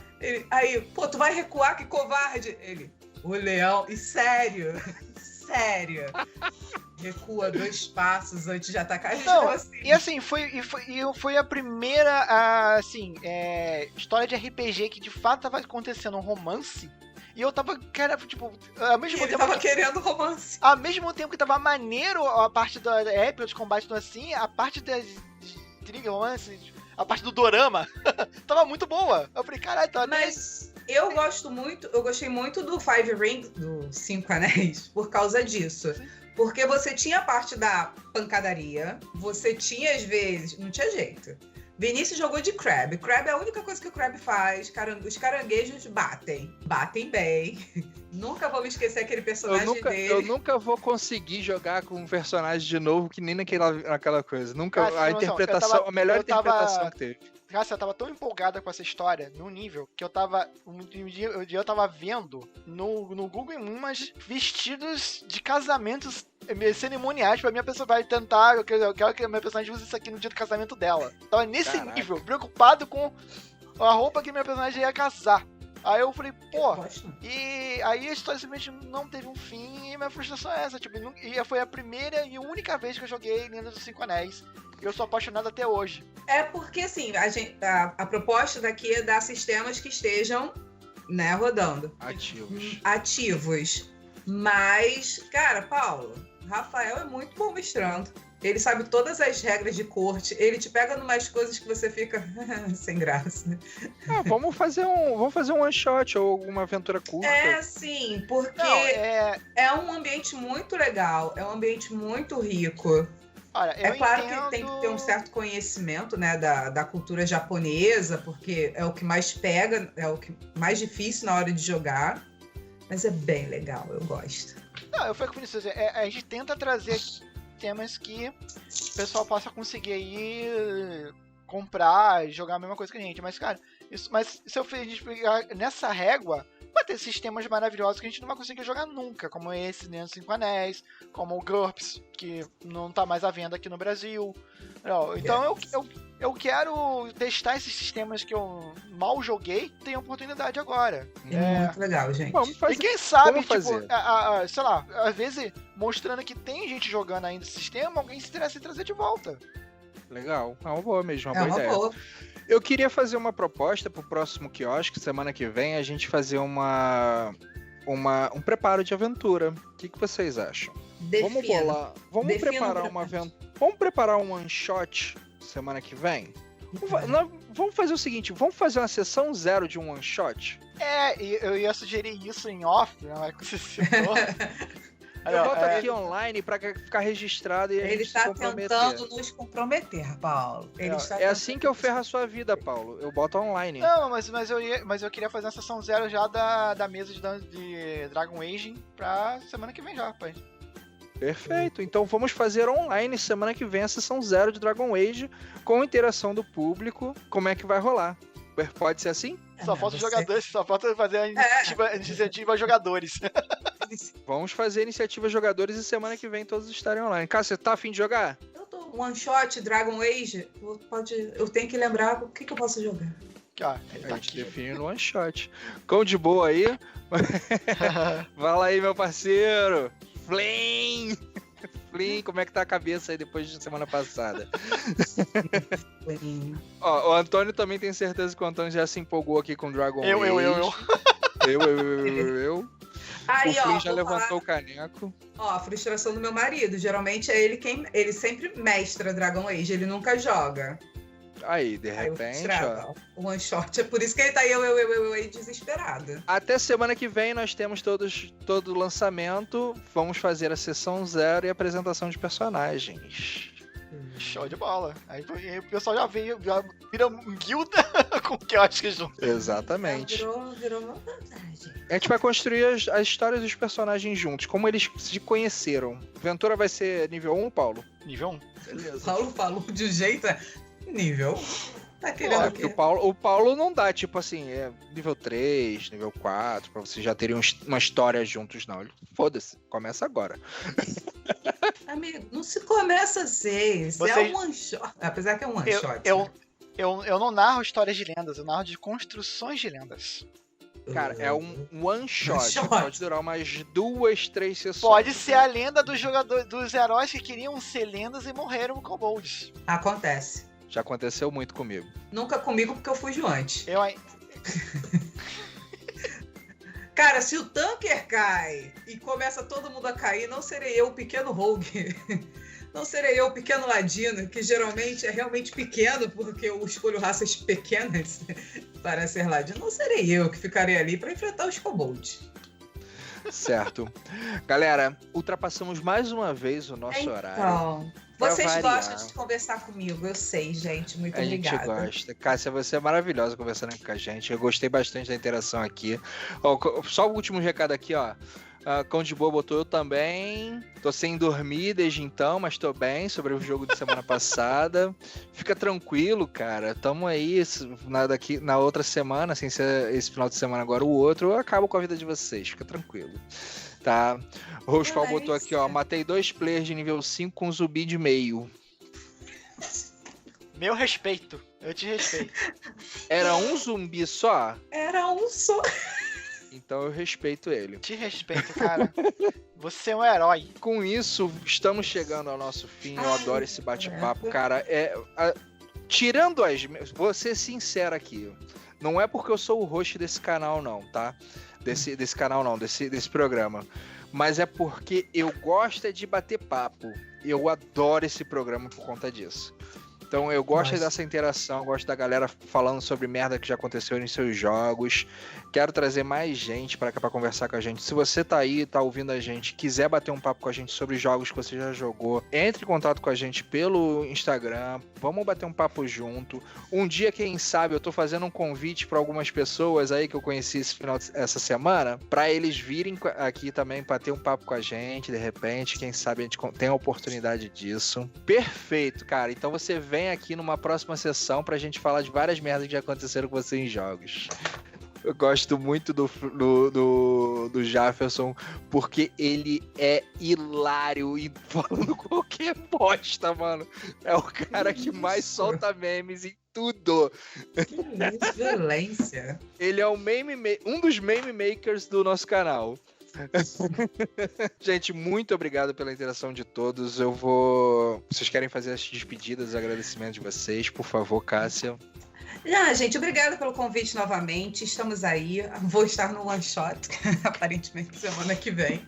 Aí, pô, tu vai recuar, que covarde! Ele, o leão... E sério, recua 2 passos antes de atacar. A gente Não, assim. e assim, foi a primeira, história de RPG que de fato tava acontecendo um romance. E eu tava, cara, tipo, ao mesmo Ele tempo... tava querendo romance. Ao mesmo tempo que tava maneiro a parte da épica, dos combates, assim, a parte das romance, a parte do dorama, tava muito boa. Eu falei, caralho, tá... Mas eu gostei muito do Five Rings, do 5 Anéis, por causa disso. Porque você tinha a parte da pancadaria, você tinha, às vezes, não tinha jeito. Vinícius jogou de Crab. Crab é a única coisa que o Crab faz. Os caranguejos batem bem. Nunca vou me esquecer aquele personagem dele. Eu nunca vou conseguir jogar com um personagem de novo que nem naquela coisa. Nunca. A interpretação, a melhor interpretação que teve. Cara, eu tava tão empolgada com essa história, num nível, que eu tava... Um dia eu tava vendo no Google Imagens vestidos de casamentos cerimoniais pra minha pessoa vai tentar... Eu quero que a minha personagem use isso aqui no dia do casamento dela. Tava nesse nível, preocupado com a roupa que minha personagem ia casar. Aí eu falei, pô... E aí a história simplesmente não teve um fim e minha frustração é essa. Tipo, e foi a primeira e única vez que eu joguei Lenda dos 5 Anéis. Eu sou apaixonado até hoje. É porque, assim, a proposta daqui é dar sistemas que estejam, né, rodando. Ativos. Mas, cara, Paulo, Rafael é muito bom mestrando. Ele sabe todas as regras de corte. Ele te pega numas coisas que você fica sem graça. Vamos fazer um one shot ou alguma aventura curta. É, sim, porque é um ambiente muito legal. É um ambiente muito rico. Olha, é claro que tem que ter um certo conhecimento, né, da cultura japonesa, porque é o que mais pega, é o que mais difícil na hora de jogar. Mas é bem legal, eu gosto. Não, eu fico com isso. A gente tenta trazer temas que o pessoal possa conseguir aí comprar e jogar a mesma coisa que a gente. Mas, cara, se eu a gente pegar nessa régua, vai ter sistemas maravilhosos que a gente não vai conseguir jogar nunca, como esse, né, 5 Anéis, como o GURPS, que não tá mais à venda aqui no Brasil. Então eu quero testar esses sistemas que eu mal joguei, tem oportunidade agora. Muito legal, gente. E quem sabe, tipo, sei lá, às vezes mostrando que tem gente jogando ainda esse sistema, alguém se interessa em trazer de volta. Legal, é uma boa mesmo, uma boa ideia. Boa. Eu queria fazer uma proposta pro próximo quiosque, semana que vem, a gente fazer um preparo de aventura. O que vocês acham? Vamos preparar uma aventura. Vamos preparar um one shot semana que vem? Vamos fazer o seguinte, vamos fazer uma sessão 0 de um one shot? Eu ia sugerir isso em off, né? Mas você citou. Eu boto aqui online pra ficar registrado e a gente se comprometer. Ele tá tentando nos comprometer, Paulo. Assim que eu ferro a sua vida, Paulo. Eu boto online. Não, mas eu queria fazer uma sessão 0 já da mesa de Dragon Age pra semana que vem já, rapaz. Perfeito. Então vamos fazer online semana que vem a sessão 0 de Dragon Age com interação do público. Como é que vai rolar? Pode ser assim? Só falta jogadores, só falta fazer a iniciativa jogadores. Vamos fazer a iniciativa jogadores e semana que vem todos estarem online. Cara, você tá afim de jogar? Eu tô one shot, Dragon Age. Eu tenho que lembrar o que eu posso jogar. Ele tá aqui. Define no one shot. Cão de boa aí. Vai lá aí, meu parceiro. Flame, como é que tá a cabeça aí depois de semana passada? Ó, o Antônio também tem certeza que o Antônio já se empolgou aqui com Dragon Age. Eu. Aí, o Flynn já levantou o caneco. A frustração do meu marido. Geralmente é ele sempre mestra Dragon Age, ele nunca joga. Aí, de repente, o one shot, é por isso que ele tá aí desesperado. Até semana que vem nós temos todo o lançamento. Vamos fazer a sessão 0 e a apresentação de personagens. Show de bola. Aí o pessoal já vira um guilda com que eu acho que junto. Exatamente. Virou uma vantagem. A gente vai construir as histórias dos personagens juntos, como eles se conheceram. Aventura vai ser nível 1, Paulo? Nível 1? Beleza. Paulo falou de um jeito... Nível. Tá querendo o porque quê? o Paulo não dá, tipo assim, nível 3, nível 4, pra vocês já terem uma história juntos, não. Foda-se, começa agora. Amigo, não se começa assim. Isso é um one shot. Apesar que é um one shot. Eu não narro histórias de lendas, eu narro de construções de lendas. Cara, é um one shot. shot. Pode durar umas 2, 3 sessões. Pode ser a lenda dos heróis que queriam ser lendas e morreram com kobolds. Acontece. Já aconteceu muito comigo. Nunca comigo porque eu fujo antes. Eu aí. Cara, se o tanker cai e começa todo mundo a cair, não serei eu o pequeno rogue. Não serei eu o pequeno ladino, que geralmente é realmente pequeno, porque eu escolho raças pequenas para ser ladino. Não serei eu que ficarei ali para enfrentar os kobolds. Certo. Galera, ultrapassamos mais uma vez o nosso horário. Então, vocês variar. gostam de conversar comigo, eu sei, gente. Muito A obrigada. gente gosta. Cássia, você é maravilhosa conversando com a gente. Eu gostei bastante da interação aqui. Ó, só o último recado aqui, ó. Cão de Boa botou eu também. Tô sem dormir desde então, mas tô bem sobre o jogo de semana passada. Fica tranquilo, cara. Tamo aí na outra semana, sem ser esse final de semana agora o outro. Eu acabo com a vida de vocês. Fica tranquilo. Tá? O Roscal botou aqui, ó. Matei 2 players de nível 5 com zumbi de meio. Meu respeito. Eu te respeito. Era um zumbi só? Era um só. Então eu respeito ele. Te respeito, cara. Você é um herói. Com isso, estamos chegando ao nosso fim. Eu adoro esse bate-papo, cara. Tirando as... Vou ser sincero aqui. Não é porque eu sou o host desse canal, não, tá? Desse canal, não. Desse programa. Mas é porque eu gosto de bater papo. Eu adoro esse programa por conta disso. Então eu gosto dessa interação, gosto da galera falando sobre merda que já aconteceu em seus jogos. Quero trazer mais gente para cá para conversar com a gente. Se você tá aí, tá ouvindo a gente, quiser bater um papo com a gente sobre jogos que você já jogou, entre em contato com a gente pelo Instagram. Vamos bater um papo junto. Um dia, quem sabe, eu tô fazendo um convite para algumas pessoas aí que eu conheci essa semana, para eles virem aqui também bater um papo com a gente, de repente, quem sabe a gente tem a oportunidade disso. Perfeito, cara. Então você vem aqui numa próxima sessão pra gente falar de várias merdas que já aconteceram com você em jogos. Eu gosto muito do Jefferson, porque ele é hilário e falando qualquer bosta, mano. É o cara que mais solta memes em tudo. Que violência. Ele é um dos meme makers do nosso canal. Gente, muito obrigado pela interação de todos. Vocês querem fazer as despedidas, os agradecimentos de vocês? Por favor, Cássia. Gente, obrigada pelo convite novamente. Estamos aí. Vou estar no one shot, aparentemente semana que vem.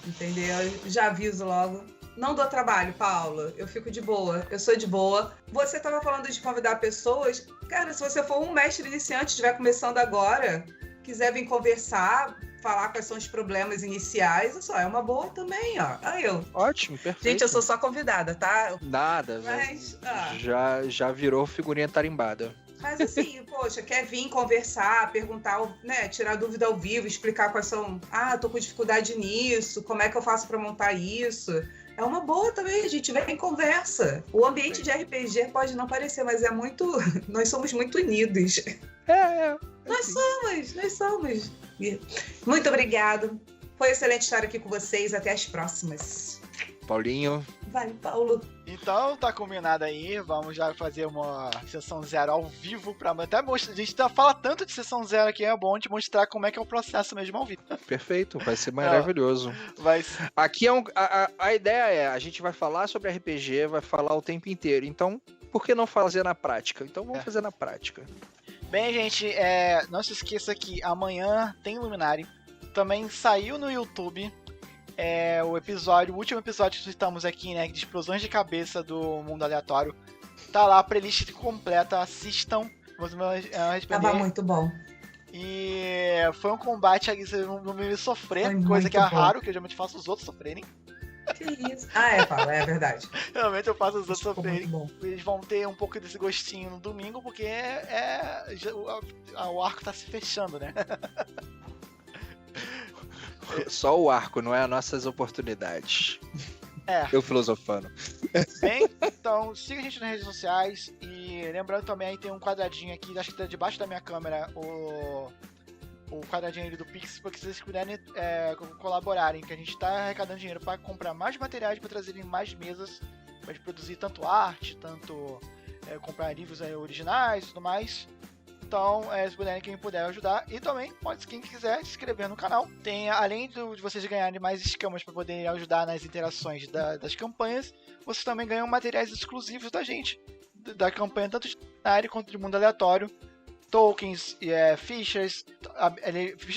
Entendeu? Já aviso logo. Não dou trabalho, Paula. Eu fico de boa. Eu sou de boa. Você estava falando de convidar pessoas. Cara, se você for um mestre iniciante, estiver começando agora, quiser vir conversar, falar quais são os problemas iniciais, é uma boa também, ó. Aí eu. Ótimo, perfeito. Gente, eu sou só convidada, tá? Nada, mas já virou figurinha tarimbada. Mas assim, poxa, quer vir conversar, perguntar, né, tirar dúvida ao vivo, explicar quais são... tô com dificuldade nisso, como é que eu faço pra montar isso? É uma boa também, a gente vem em conversa. O ambiente de RPG pode não parecer, mas é muito... Nós somos muito unidos. Nós somos. Muito obrigado. Foi excelente estar aqui com vocês. Até as próximas. Paulinho. Vai, Paulo. Então, tá combinado aí. Vamos já fazer uma sessão zero ao vivo pra até mostrar. A gente fala tanto de sessão zero aqui, é bom te mostrar como é que é o processo mesmo ao vivo. Perfeito, vai ser maravilhoso. Aqui a ideia é, a gente vai falar sobre RPG, vai falar o tempo inteiro. Então, por que não fazer na prática? Então vamos fazer na prática. Bem, gente, não se esqueça que amanhã tem Luminari. Também saiu no YouTube o último episódio que estamos aqui, né, de explosões de cabeça do mundo aleatório. Tá lá a playlist completa, assistam. Tava muito bom. E foi um combate ali, você não me sofrer, Foi coisa que é muito bom. raro, que eu geralmente faço os outros sofrerem. Que isso? Paulo, é verdade. Realmente eu faço os outros Ficou sofrerem. muito bom. Eles vão ter um pouco desse gostinho no domingo, porque o arco tá se fechando, né? Só o arco, não é as nossas oportunidades. Eu filosofando. Bem, então siga a gente nas redes sociais e lembrando também aí tem um quadradinho aqui, acho que tá debaixo da minha câmera, o quadradinho ali do Pix, porque se vocês puderem colaborarem, que a gente tá arrecadando dinheiro para comprar mais materiais, para trazerem mais mesas, para produzir tanto arte, tanto comprar livros originais e tudo mais. Então, se puderem, quem puder ajudar. E também, quem quiser se inscrever no canal. Tem, além de vocês ganharem mais escamas para poderem ajudar nas interações das campanhas, vocês também ganham materiais exclusivos da gente, da campanha, tanto de área quanto de mundo aleatório. Tokens, fichas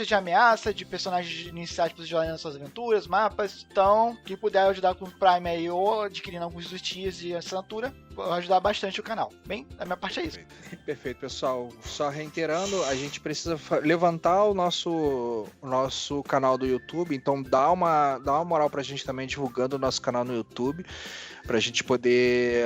de ameaça, de personagens iniciais para vocês jogarem nas suas aventuras, mapas. Então, quem puder ajudar com o Prime aí ou adquirindo alguns dos tiers de assinatura, vai ajudar bastante o canal. Bem, da minha parte é isso. Perfeito, pessoal. Só reiterando, a gente precisa levantar o nosso canal do YouTube, então dá uma moral pra gente também divulgando o nosso canal no YouTube, pra gente poder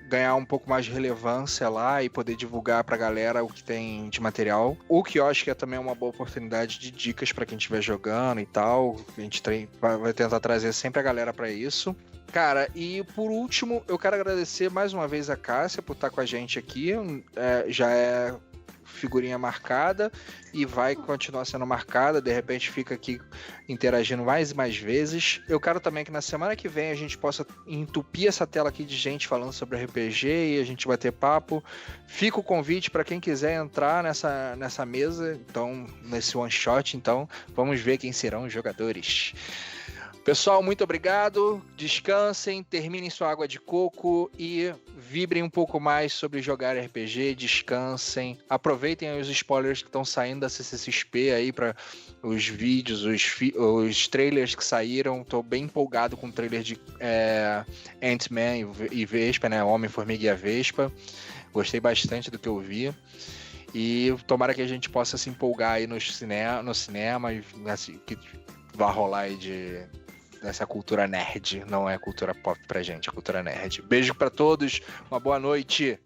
ganhar um pouco mais de relevância lá e poder divulgar pra galera o que tem de material. O que eu acho que é também uma boa oportunidade de dicas pra quem estiver jogando e tal. A gente vai tentar trazer sempre a galera pra isso. Cara, e por último, eu quero agradecer mais uma vez a Cássia por estar com a gente aqui. Já é figurinha marcada e vai continuar sendo marcada, de repente fica aqui interagindo mais e mais vezes. Eu quero também que na semana que vem a gente possa entupir essa tela aqui de gente falando sobre RPG e a gente bater papo. Fica o convite para quem quiser entrar nessa mesa, então nesse one shot, então vamos ver quem serão os jogadores. Pessoal, muito obrigado, descansem, terminem sua água de coco e vibrem um pouco mais sobre jogar RPG, descansem, aproveitem os spoilers que estão saindo da CCXP aí para os vídeos, os trailers que saíram. Estou bem empolgado com o trailer de Ant-Man e Vespa, né? Homem-Formiga e a Vespa. Gostei bastante do que eu vi. E tomara que a gente possa se empolgar aí no cinema e assim, que vai rolar aí dessa cultura nerd. Não é cultura pop pra gente, é cultura nerd. Beijo pra todos, uma boa noite.